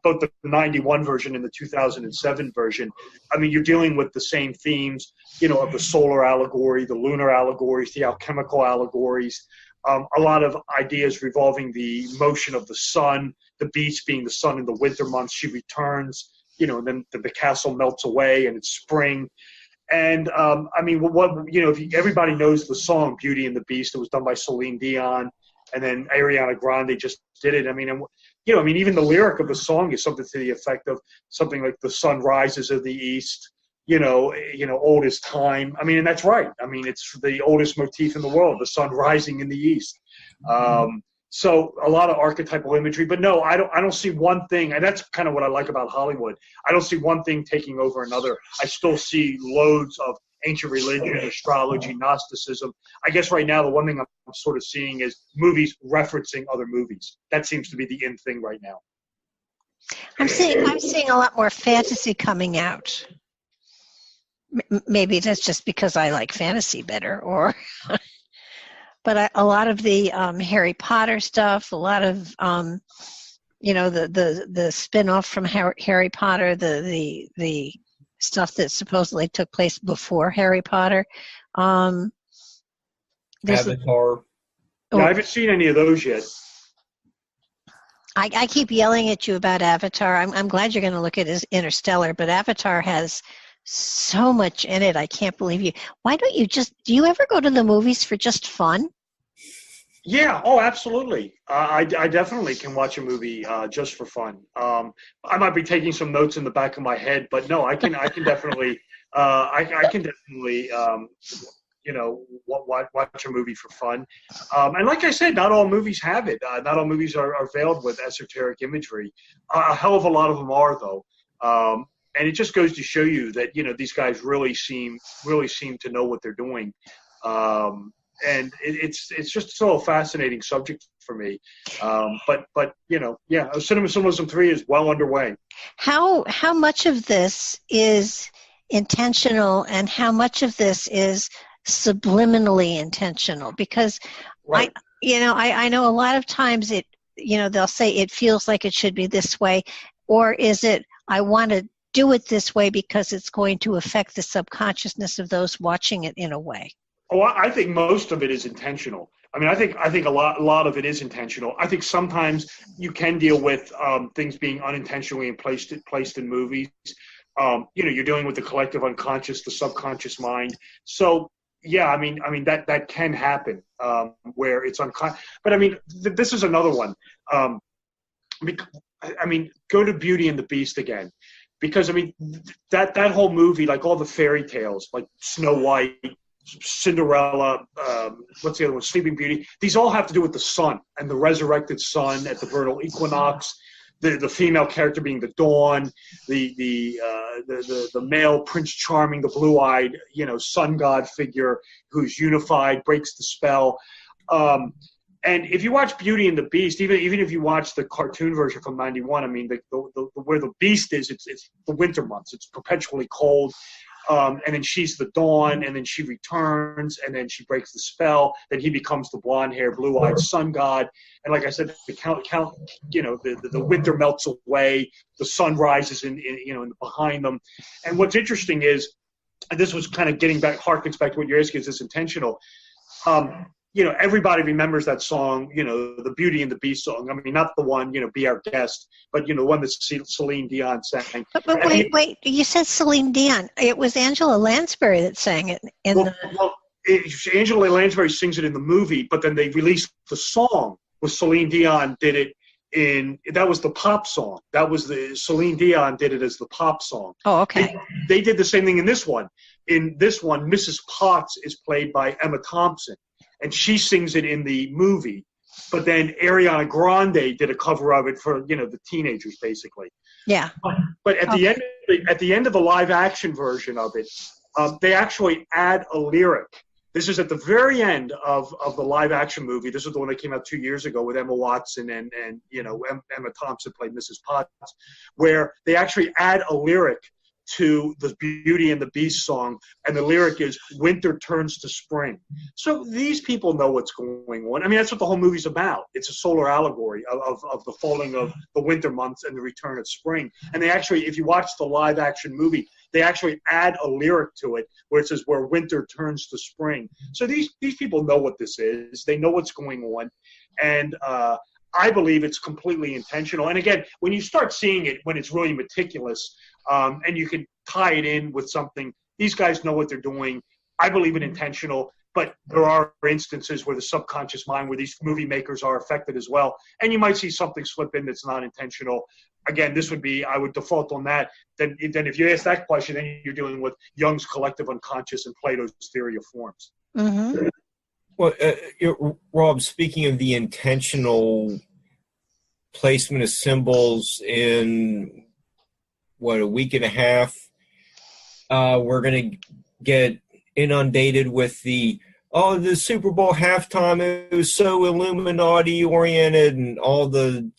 both the 91 version and the 2007 version. I mean, you're dealing with the same themes, you know, of the solar allegory, the lunar allegories, the alchemical allegories, a lot of ideas revolving the motion of the sun, the beast being the sun in the winter months, she returns, you know, and then the castle melts away and it's spring. And I mean, you know, everybody knows the song Beauty and the Beast. It was done by Celine Dion, and then Ariana Grande just did it. I mean, you know, I mean, even the lyric of the song is something to the effect of something like the sun rises of the east, you know, old as time. I mean, and that's right. I mean, it's the oldest motif in the world, the sun rising in the east. So a lot of archetypal imagery, but no, I don't see one thing, and that's kind of what I like about Hollywood. I don't see one thing taking over another. I still see loads of ancient religion, astrology, Gnosticism. I guess right now the one thing I'm sort of seeing is movies referencing other movies. That seems to be the in thing right now. I'm seeing a lot more fantasy coming out. Maybe that's just because I like fantasy better, or but a lot of the Harry Potter stuff, a lot of you know, the spin-off from Harry Potter, the stuff that supposedly took place before Harry Potter. Avatar. I haven't seen any of those yet. I keep yelling at you about Avatar. I'm glad you're going to look at Interstellar, but Avatar has so much in it. I can't believe you. Why don't you do you ever go to the movies for just fun? Yeah. Oh, absolutely. I definitely can watch a movie just for fun. I might be taking some notes in the back of my head, but no, I can definitely, I can definitely, you know, watch a movie for fun. And like I said, not all movies have it. Not all movies are veiled with esoteric imagery. A hell of a lot of them are, though. And it just goes to show you that, you know, these guys really seem to know what they're doing. And it's just so a fascinating subject for me. But you know, yeah, Cinema Symbolism 3 is well underway. How much of this is intentional and how much of this is subliminally intentional? Because right. I know a lot of times they'll say it feels like it should be this way, or is it I want to do it this way because it's going to affect the subconsciousness of those watching it in a way? Oh, I think most of it is intentional. I mean, I think a lot of it is intentional. I think sometimes you can deal with things being unintentionally placed in movies. You know, you're dealing with the collective unconscious, the subconscious mind. So yeah, I mean that can happen where it's unconscious. But I mean, this is another one. I mean, go to Beauty and the Beast again, because I mean that whole movie, like all the fairy tales, like Snow White, Cinderella, what's the other one? Sleeping Beauty. These all have to do with the sun and the resurrected sun at the vernal equinox. the female character being the Dawn, the male Prince Charming, the blue-eyed, sun god figure who's unified, breaks the spell. And if you watch Beauty and the Beast, even if you watch the cartoon version from '91, I mean, where the Beast is, it's the winter months. It's perpetually cold. And then she's the Dawn, and then she returns, and then she breaks the spell. Then he becomes the blonde-haired, blue-eyed sun god. And like I said, the winter melts away. The sun rises in behind them. And what's interesting is, and this was kind of harkens back to what you're asking, is this intentional? Everybody remembers that song, the Beauty and the Beast song. I mean, not the one, Be Our Guest, but, the one that Celine Dion sang. But wait, you said Celine Dion. It was Angela Lansbury that sang it. Angela Lansbury sings it in the movie, but then they released the song with Celine Dion did it that was the pop song. That was Celine Dion did it as the pop song. Oh, okay. They did the same thing in this one. In this one, Mrs. Potts is played by Emma Thompson. And she sings it in the movie, but then Ariana Grande did a cover of it for the teenagers, basically. Yeah. But at the end of the live action version of it, they actually add a lyric. This is at the very end of the live action movie. This is the one that came out 2 years ago with Emma Watson and Emma Thompson played Mrs. Potts, where they actually add a lyric to the Beauty and the Beast song, and the lyric is "Winter turns to spring." So these people know what's going on. I mean, that's what the whole movie's about. It's a solar allegory of the falling of the winter months and the return of spring. And they actually, if you watch the live action movie, they actually add a lyric to it where it says "where winter turns to spring." So these people know what this is. They know what's going on, and I believe it's completely intentional. And again, when you start seeing it, when it's really meticulous, and you can tie it in with something, these guys know what they're doing. I believe it intentional, but there are instances where the subconscious mind, where these movie makers are affected as well. And you might see something slip in that's not intentional. Again, I would default on that. Then if you ask that question, then you're dealing with Jung's collective unconscious and Plato's theory of forms. Mm-hmm. Well, Rob, speaking of the intentional placement of symbols in a week and a half, we're going to get inundated with the Super Bowl halftime, it was so Illuminati oriented, and all the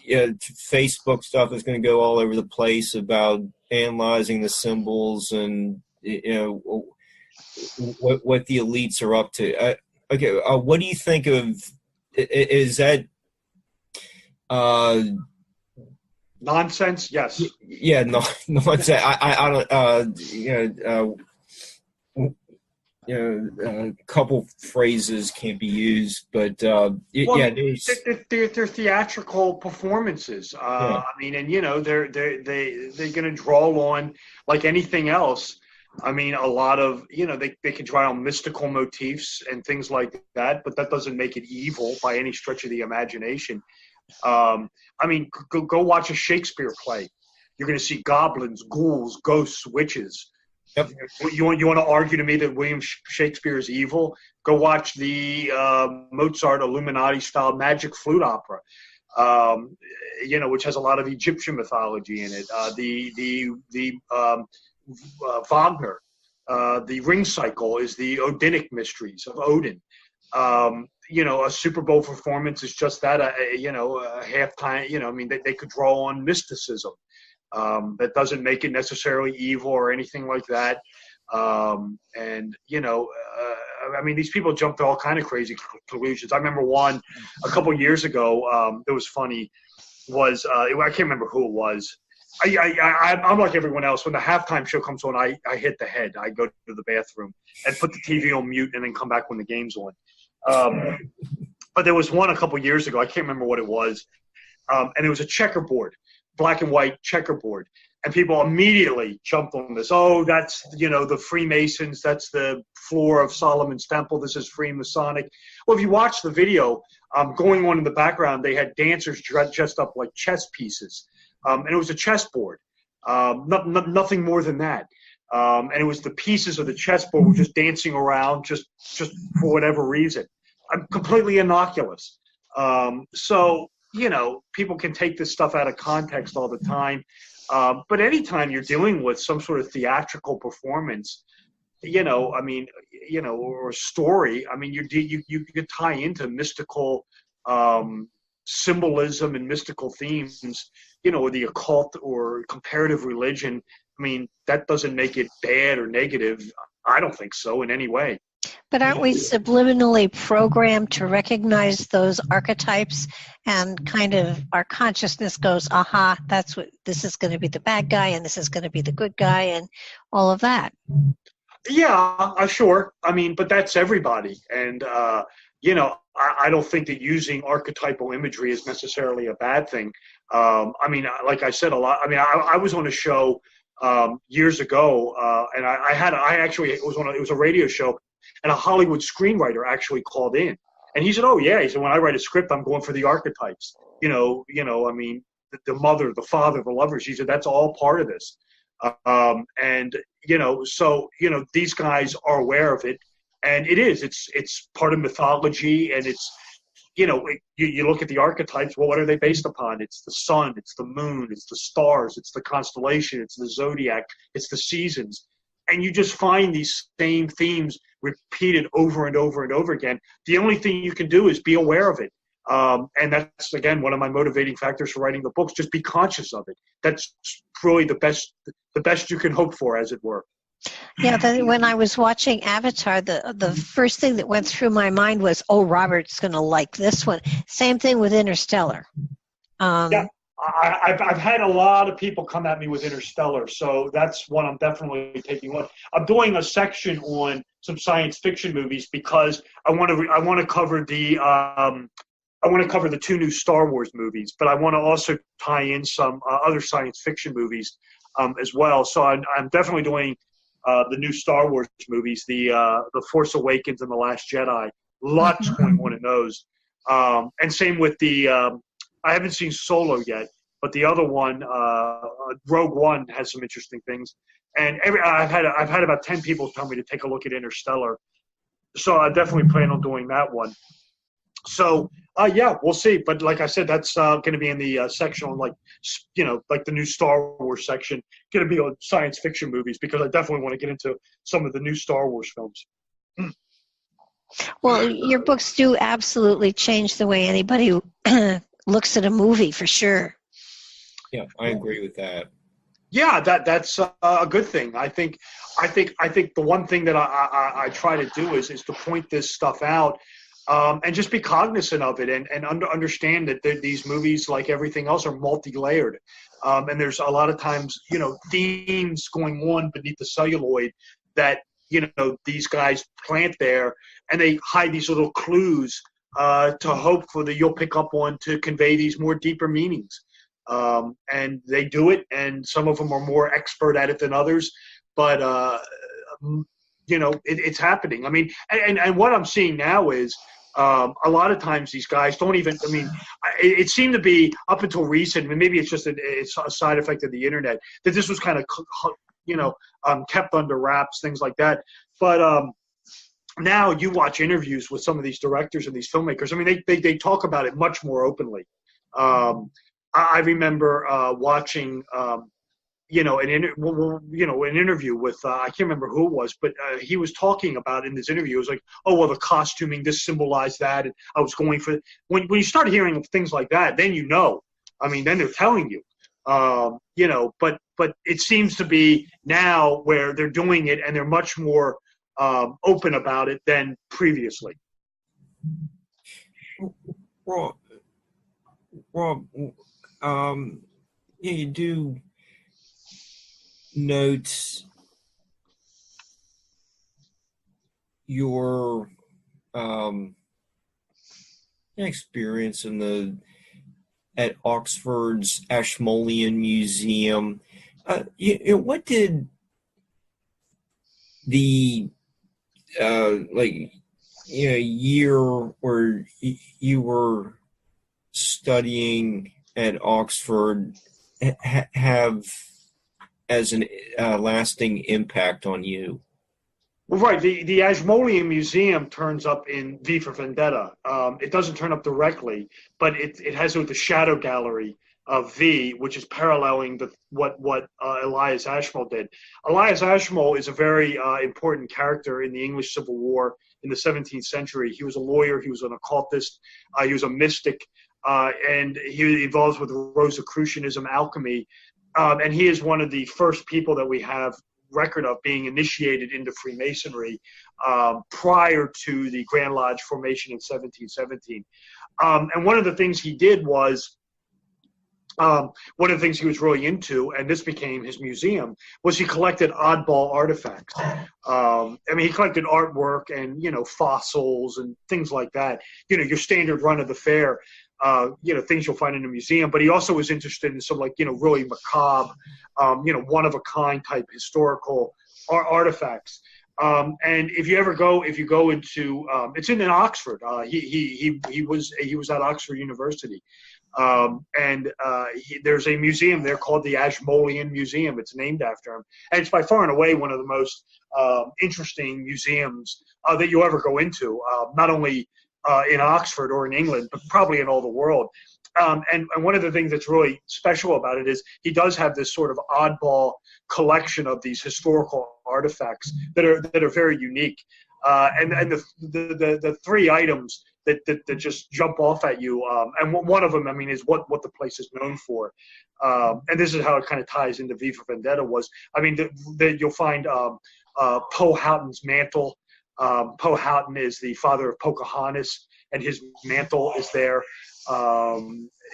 Facebook stuff is going to go all over the place about analyzing the symbols and what the elites are up to. What do you think of? Is that nonsense? Yes. Yeah, nonsense. I don't. A couple phrases can't be used, but they're theatrical performances. I mean, and they're going to draw on, like anything else. I mean, a lot of they can draw on mystical motifs and things like that, but that doesn't make it evil by any stretch of the imagination. I mean, go watch a Shakespeare play. You're going to see goblins, ghouls, ghosts, witches. Yep. You want to argue to me that William Shakespeare is evil? Go watch the Mozart Illuminati-style magic flute opera, which has a lot of Egyptian mythology in it. Wagner, the Ring Cycle is the Odinic mysteries of Odin. A Super Bowl performance is just that. A halftime. I mean, they could draw on mysticism. That doesn't make it necessarily evil or anything like that. I mean, these people jump to all kind of crazy conclusions. I remember one a couple years ago that was funny. I can't remember who it was. I'm like everyone else. When the halftime show comes on, I hit the head. I go to the bathroom and put the TV on mute and then come back when the game's on. But there was one a couple years ago. I can't remember what it was. And it was a checkerboard, black and white checkerboard. And people immediately jumped on this. Oh, that's, the Freemasons. That's the floor of Solomon's Temple. This is Freemasonic. Well, if you watch the video, going on in the background, they had dancers dressed up like chess pieces. And it was a chessboard, nothing more than that. And it was the pieces of the chessboard were just dancing around just for whatever reason. I'm completely innocuous. So people can take this stuff out of context all the time. But anytime you're dealing with some sort of theatrical performance, or story, you could tie into mystical symbolism and mystical themes, or the occult or comparative religion. That doesn't make it bad or negative. I don't think so in any way. But aren't we subliminally programmed to recognize those archetypes, and kind of our consciousness goes, aha, this is going to be the bad guy and this is going to be the good guy and all of that? Yeah, sure. But that's everybody. And, I don't think that using archetypal imagery is necessarily a bad thing. Like I said, I was on a show years ago, and it was a radio show, and a Hollywood screenwriter actually called in, and he said, "Oh yeah," he said, "when I write a script, I'm going for the archetypes. The mother, the father, the lovers." He said, "That's all part of this." These guys are aware of it, and it's part of mythology, and it's, you look at the archetypes. Well, what are they based upon? It's the sun, it's the moon, it's the stars, it's the constellation, it's the zodiac, it's the seasons. And you just find these same themes repeated over and over and over again. The only thing you can do is be aware of it. And that's, again, one of my motivating factors for writing the books. Just be conscious of it. That's really the best you can hope for, as it were. Yeah, when I was watching Avatar, the first thing that went through my mind was, oh, Robert's going to like this one. Same thing with Interstellar. Yeah, I've had a lot of people come at me with Interstellar, so that's one I'm definitely taking on. I'm doing a section on some science fiction movies because I want to cover the two new Star Wars movies, but I want to also tie in some other science fiction movies as well. So I'm definitely doing the new Star Wars movies, the Force Awakens and the Last Jedi. Lots going on in those, and same with the. I haven't seen Solo yet, but the other one, Rogue One, has some interesting things. And I've had about 10 people tell me to take a look at Interstellar, so I definitely plan on doing that one. So yeah, we'll see. But like I said, that's going to be in the section on like the new Star Wars section. Going to be on science fiction movies because I definitely want to get into some of the new Star Wars films. Well, your books do absolutely change the way anybody looks at a movie, for sure. Yeah, I agree with that. Yeah, that's a good thing. I think the one thing that I try to do is to point this stuff out, and just be cognizant of it, and understand that these movies, like everything else, are multi-layered, and there's a lot of times themes going on beneath the celluloid that these guys plant there, and they hide these little clues to hope for that you'll pick up on to convey these more deeper meanings. And they do it, and some of them are more expert at it than others, but it's happening. And what I'm seeing now is a lot of times these guys don't even, it seemed to be up until recent, and maybe it's just it's a side effect of the internet, that this was kind of kept under wraps, things like that. But now you watch interviews with some of these directors and these filmmakers. They talk about it much more openly. I remember watching, an interview with I can't remember who it was, but he was talking about in this interview. It was like, oh well, the costuming, this symbolized that, and I was going for. When you start hearing of things like that, then then they're telling you, But it seems to be now where they're doing it, and they're much more open about it than previously. Rob, you do note your experience at Oxford's Ashmolean Museum. What did the year where you were studying at Oxford have as an lasting impact on you? Well, right. The Ashmolean Museum turns up in V for Vendetta. It doesn't turn up directly, but it has the shadow gallery of V, which is paralleling what Elias Ashmole did. Elias Ashmole is a very important character in the English Civil War in the 17th century. He was a lawyer. He was an occultist. He was a mystic, and he involved with Rosicrucianism, alchemy, and he is one of the first people that we have record of being initiated into Freemasonry prior to the Grand Lodge formation in 1717. And one of the things he did was, one of the things he was really into, and this became his museum, was he collected oddball artifacts. I mean, he collected artwork and, fossils and things like that. Your standard run of the fair, things you'll find in a museum. But he also was interested in some really macabre, one-of-a-kind type historical artifacts. And if you go into, it's in Oxford. He was at Oxford University. There's a museum there called the Ashmolean Museum. It's named after him. And it's by far and away one of the most interesting museums that you'll ever go into, not only in Oxford or in England, but probably in all the world. And one of the things that's really special about it is he does have this sort of oddball collection of these historical artifacts that are very unique. And the three items that just jump off at you, and one of them, I mean, is what the place is known for. And this is how it kind of ties into V for Vendetta was. I mean, you'll find Powhatan's mantle. Powhatan is the father of Pocahontas, and his mantle is there.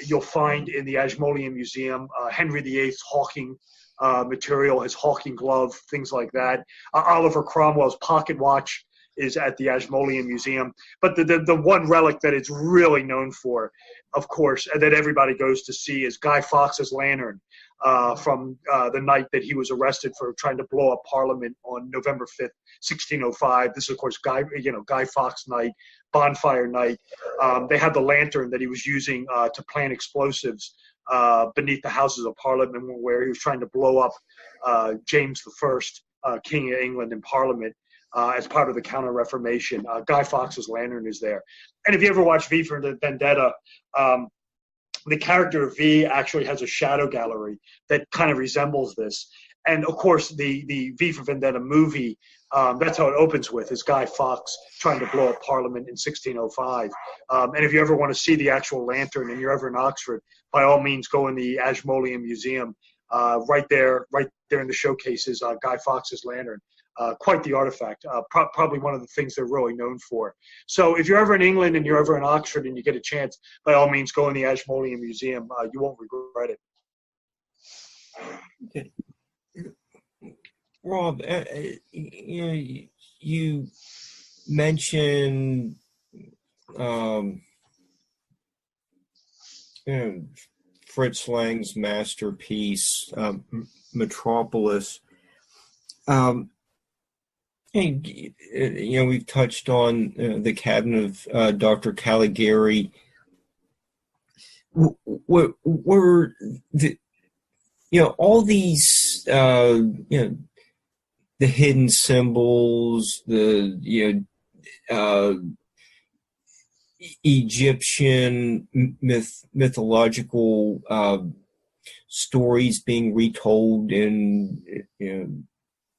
You'll find in the Ashmolean Museum Henry VIII's hawking material, his hawking glove, things like that. Oliver Cromwell's pocket watch is at the Ashmolean Museum. But the one relic that it's really known for, of course, and that everybody goes to see is Guy Fawkes's lantern from the night that he was arrested for trying to blow up Parliament on November 5th, 1605. This is, of course, Guy Fawkes night, bonfire night. They had the lantern that he was using to plant explosives beneath the Houses of Parliament, where he was trying to blow up James I, King of England, in Parliament. As part of the Counter-Reformation. Guy Fawkes's lantern is there. And if you ever watch V for Vendetta, the character of V actually has a shadow gallery that kind of resembles this. And, of course, the V for Vendetta movie, that's how it opens with, is Guy Fawkes trying to blow up Parliament in 1605. And if you ever want to see the actual lantern and you're ever in Oxford, by all means, go in the Ashmolean Museum. Right there in the showcases, Guy Fawkes's lantern. Quite the artifact, probably one of the things they're really known for. So if you're ever in England and you're ever in Oxford and you get a chance, by all means, go in the Ashmolean Museum. You won't regret it. Okay. Rob, you mentioned Fritz Lang's masterpiece, Metropolis. We've touched on the Cabinet of Dr. Caligari. Were the all these the hidden symbols, the Egyptian mythological stories being retold in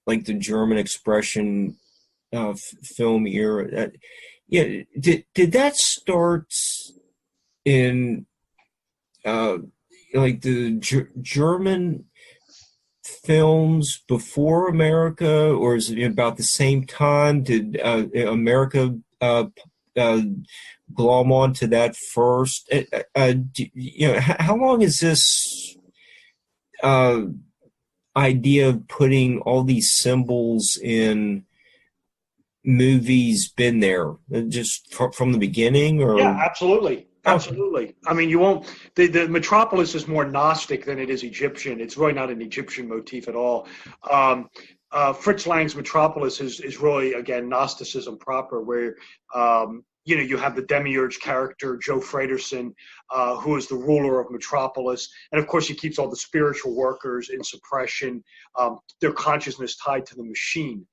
like the German expression film era. Did that start in like the German films before America, or is it about the same time? Did America glom onto that first? How long is this idea of putting all these symbols in movies been there, just from the beginning? Or yeah, absolutely. I mean, you won't. The Metropolis is more Gnostic than it is Egyptian. It's really not an Egyptian motif at all. Fritz Lang's Metropolis is really, again, Gnosticism proper, where you have the demiurge character, Joe Fredersen, who is the ruler of Metropolis. And, of course, he keeps all the spiritual workers in suppression, their consciousness tied to the machine.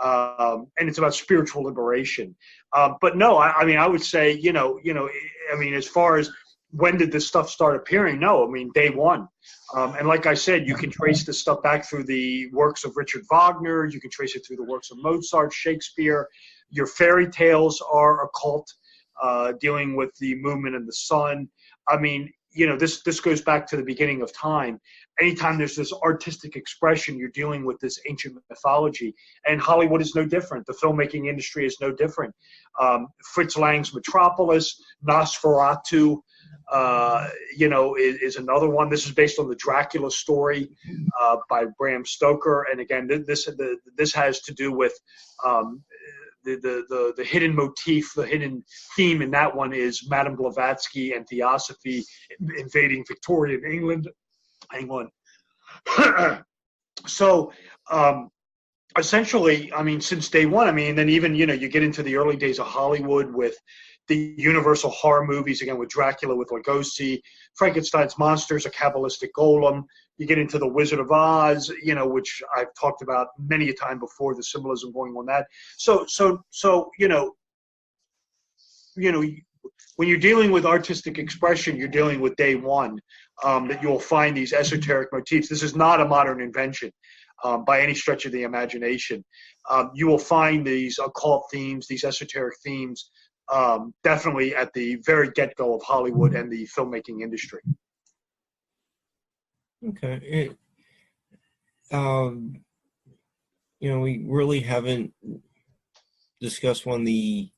and it's about spiritual liberation. But no, I mean, I would say, I mean, as far as when did this stuff start appearing? No, I mean, day one. And like I said, you can trace this stuff back through the works of Richard Wagner. You can trace it through the works of Mozart, Shakespeare. Your fairy tales are occult, dealing with the movement of the sun. I mean, this goes back to the beginning of time. Anytime there's this artistic expression, you're dealing with this ancient mythology. And Hollywood is no different. The filmmaking industry is no different. Fritz Lang's Metropolis, Nosferatu, is another one. This is based on the Dracula story by Bram Stoker. And again, this has to do with the hidden motif, the hidden theme in that one is Madame Blavatsky and Theosophy invading Victorian England. Hang on. So essentially, I mean, since day one, I mean, and then even, you get into the early days of Hollywood with the Universal horror movies, again, with Dracula, with Lugosi, Frankenstein's monsters, a Kabbalistic golem. You get into the Wizard of Oz, which I've talked about many a time before, the symbolism going on that. So when you're dealing with artistic expression, you're dealing with day one, that you'll find these esoteric motifs. This is not a modern invention by any stretch of the imagination. You will find these occult themes, these esoteric themes, definitely at the very get-go of Hollywood and the filmmaking industry. Okay. We really haven't discussed one of the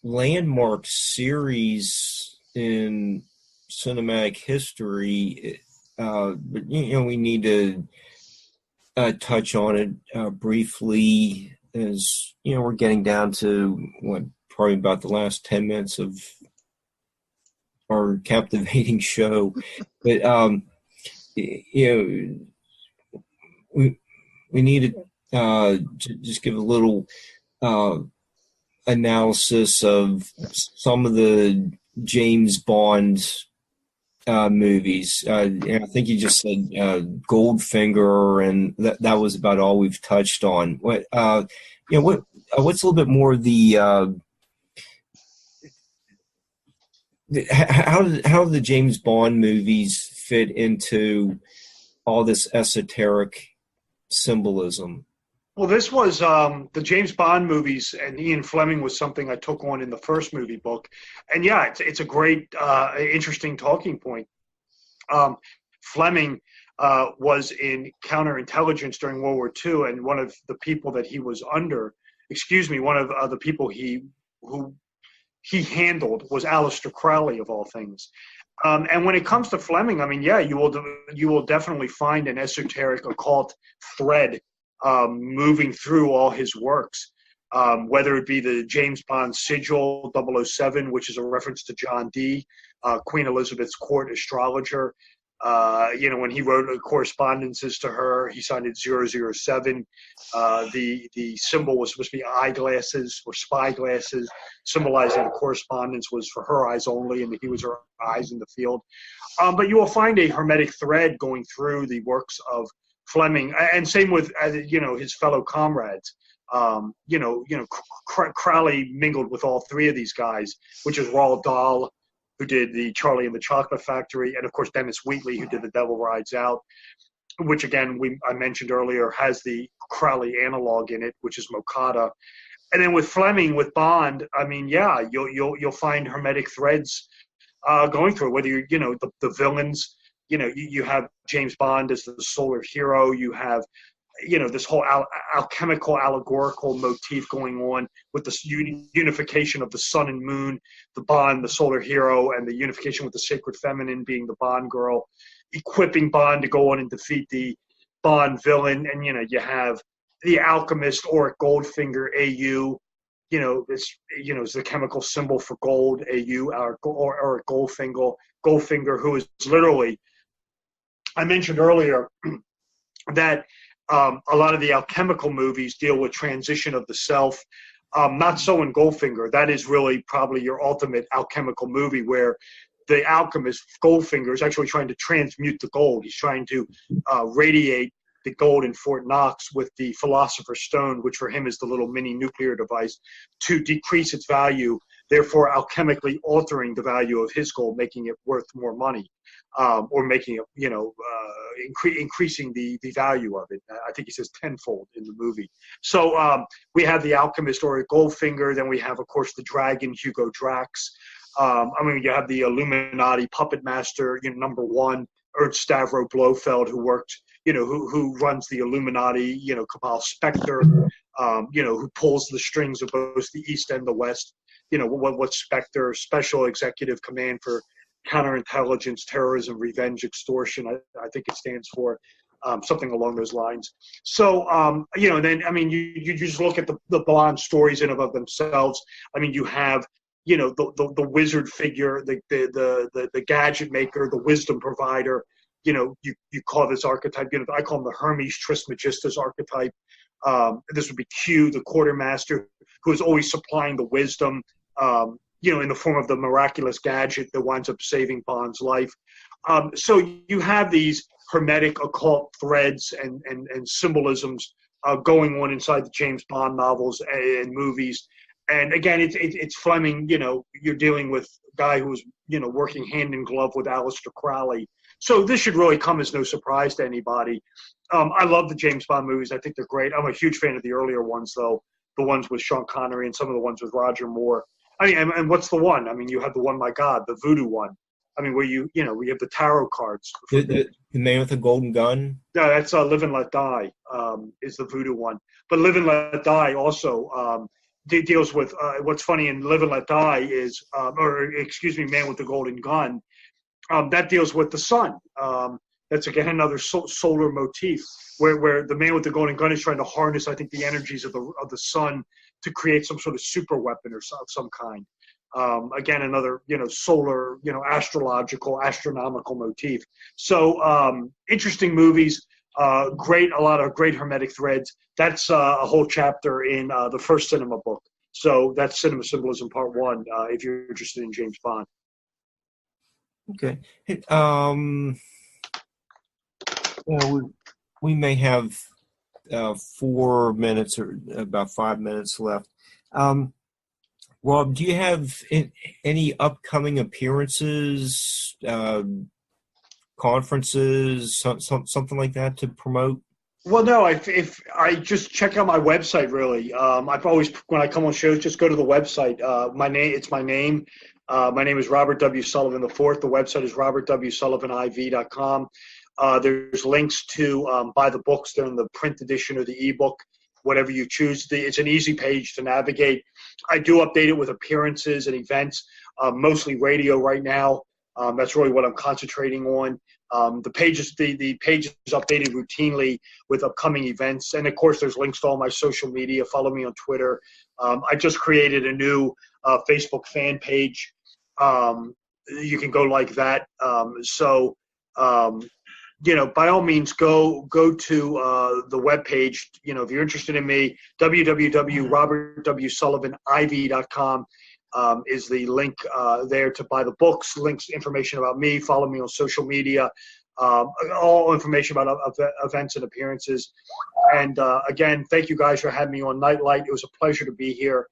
landmark series in cinematic history, but we need to touch on it briefly, as we're getting down to probably about the last 10 minutes of our captivating show. But we need to just give a little analysis of some of the James Bond movies. And I think you just said Goldfinger, and that was about all we've touched on. What's a little bit more of the how do the James Bond movies fit into all this esoteric symbolism? Well, this was the James Bond movies, and Ian Fleming was something I took on in the first movie book. And yeah, it's a great, interesting talking point. Fleming was in counterintelligence during World War II, and one of the people that he was under, one of the people who he handled was Aleister Crowley, of all things. And when it comes to Fleming, I mean, yeah, you will definitely find an esoteric occult thread moving through all his works, whether it be the James Bond sigil 007, which is a reference to John Dee, Queen Elizabeth's court astrologer. When he wrote correspondences to her, he signed it 007. The symbol was supposed to be eyeglasses or spyglasses, symbolizing the correspondence was for her eyes only, and that he was her eyes in the field. But you will find a hermetic thread going through the works of Fleming, and same with his fellow comrades. Crowley mingled with all three of these guys, which is Roald Dahl, who did the Charlie and the Chocolate Factory, and of course Dennis Wheatley, who did The Devil Rides Out, which again I mentioned earlier has the Crowley analog in it, which is Moccata. And then with Fleming, with Bond, I mean, yeah, you'll find hermetic threads going through. Whether the villains, you have James Bond as the solar hero, you have this whole alchemical, allegorical motif going on with the unification of the sun and moon, the Bond, the solar hero, and the unification with the sacred feminine being the Bond girl, equipping Bond to go on and defeat the Bond villain. And, you have the alchemist, Auric Goldfinger, AU, it's the chemical symbol for gold, AU, or Auric Goldfinger, who is literally, I mentioned earlier that a lot of the alchemical movies deal with transition of the self. Not so in Goldfinger. That is really probably your ultimate alchemical movie, where the alchemist Goldfinger is actually trying to transmute the gold. He's trying to radiate the gold in Fort Knox with the Philosopher's Stone, which for him is the little mini nuclear device, to decrease its value, therefore alchemically altering the value of his gold, making it worth more money, or making it, increasing the value of it. I think he says tenfold in the movie. So we have the alchemist or Goldfinger. Then we have, of course, the dragon Hugo Drax. You have the Illuminati puppet master, number one, Ernst Stavro Blofeld, who worked, who runs the Illuminati, Cabal Spectre, who pulls the strings of both the East and the West. What Spectre, Special Executive Command for Counterintelligence, Terrorism, Revenge, Extortion, I think it stands for, something along those lines. So, you just look at the Bond stories in and of themselves. You have, the wizard figure, the gadget maker, the wisdom provider. You call this archetype. I call him the Hermes Trismegistus archetype. This would be Q, the quartermaster, who is always supplying the wisdom. In the form of the miraculous gadget that winds up saving Bond's life. So you have these hermetic occult threads and symbolisms going on inside the James Bond novels and movies. And again, it's Fleming. You're dealing with a guy who's working hand in glove with Aleister Crowley. So this should really come as no surprise to anybody. I love the James Bond movies. I think they're great. I'm a huge fan of the earlier ones, though, the ones with Sean Connery and some of the ones with Roger Moore. And what's the one? You have the one, my God, the voodoo one. Where we have the tarot cards. The man with the golden gun? No, that's Live and Let Die is the voodoo one. But Live and Let Die also deals with, what's funny in Live and Let Die is, Man with the Golden Gun, that deals with the sun. That's, again, another solar motif where the man with the golden gun is trying to harness, I think, the energies of the sun to create some sort of super weapon or some kind. Again, another, solar, astrological, astronomical motif. So interesting movies, a lot of great hermetic threads. That's a whole chapter in the first cinema book. So that's Cinema Symbolism Part 1, if you're interested in James Bond. Okay. We may have 4 minutes or about 5 minutes left. Rob, do you have any upcoming appearances, conferences, something like that to promote? Well, no. If I just check out my website, really. I've always, when I come on shows, just go to the website. It's my name. My name is Robert W. Sullivan IV. The website is robertwsullivan.iv.com. There's links to buy the books. They're in the print edition or the ebook, whatever you choose. It's an easy page to navigate. I do update it with appearances and events, mostly radio right now. That's really what I'm concentrating on. The page is updated routinely with upcoming events. And, of course, there's links to all my social media. Follow me on Twitter. I just created a new Facebook fan page. You can go like that. By all means, go to the webpage. If you're interested in me, www.robertwsullivan.iv.com is the link there to buy the books, links, information about me. Follow me on social media, all information about events and appearances. And again, thank you guys for having me on Nightlight. It was a pleasure to be here,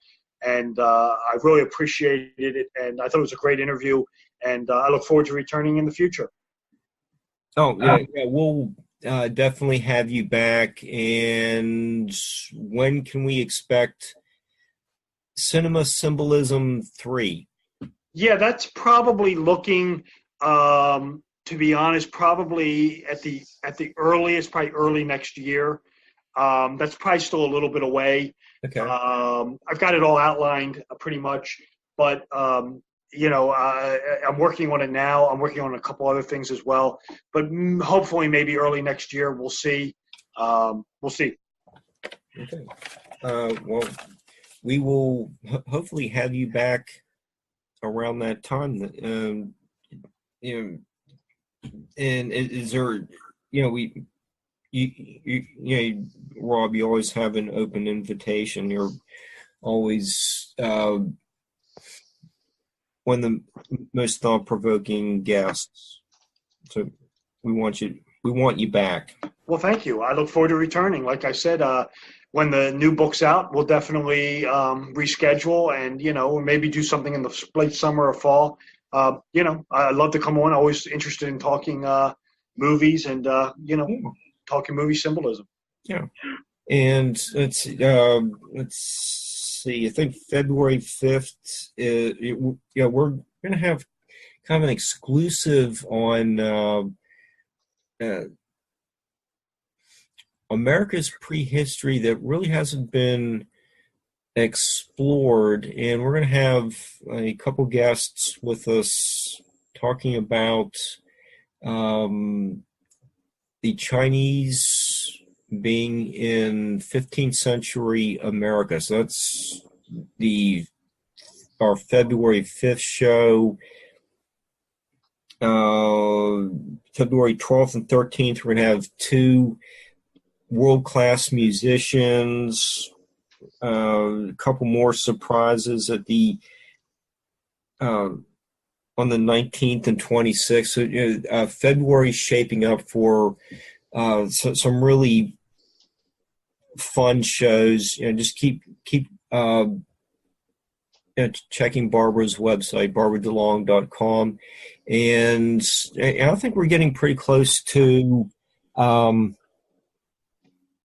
and I really appreciated it. And I thought it was a great interview, and I look forward to returning in the future. Oh, yeah, we'll definitely have you back. And when can we expect Cinema Symbolism 3? Yeah, that's probably looking, to be honest, probably at the earliest, probably early next year. That's probably still a little bit away. Okay. I've got it all outlined pretty much, but I'm working on it now. I'm working on a couple other things as well, but hopefully maybe early next year. We'll see. We'll see. Okay. Well, we will hopefully have you back around that time. And is there, Rob, you always have an open invitation. You're always one of the most thought-provoking guests. So we want you back. Well, thank you. I look forward to returning. Like I said, when the new book's out, we'll definitely reschedule and, maybe do something in the late summer or fall. I love to come on. Always interested in talking movies and, talking movie symbolism. Yeah. And let's see. I think February 5th, we're going to have kind of an exclusive on America's prehistory that really hasn't been explored, and we're going to have a couple guests with us talking about the Chinese being in 15th century America. So that's our February 5th show. February 12th and 13th, we're going to have two world-class musicians, a couple more surprises at on the 19th and 26th. So, February's shaping up for some really fun shows. Just keep checking Barbara's website, barbaradelong.com, and I think we're getting pretty close to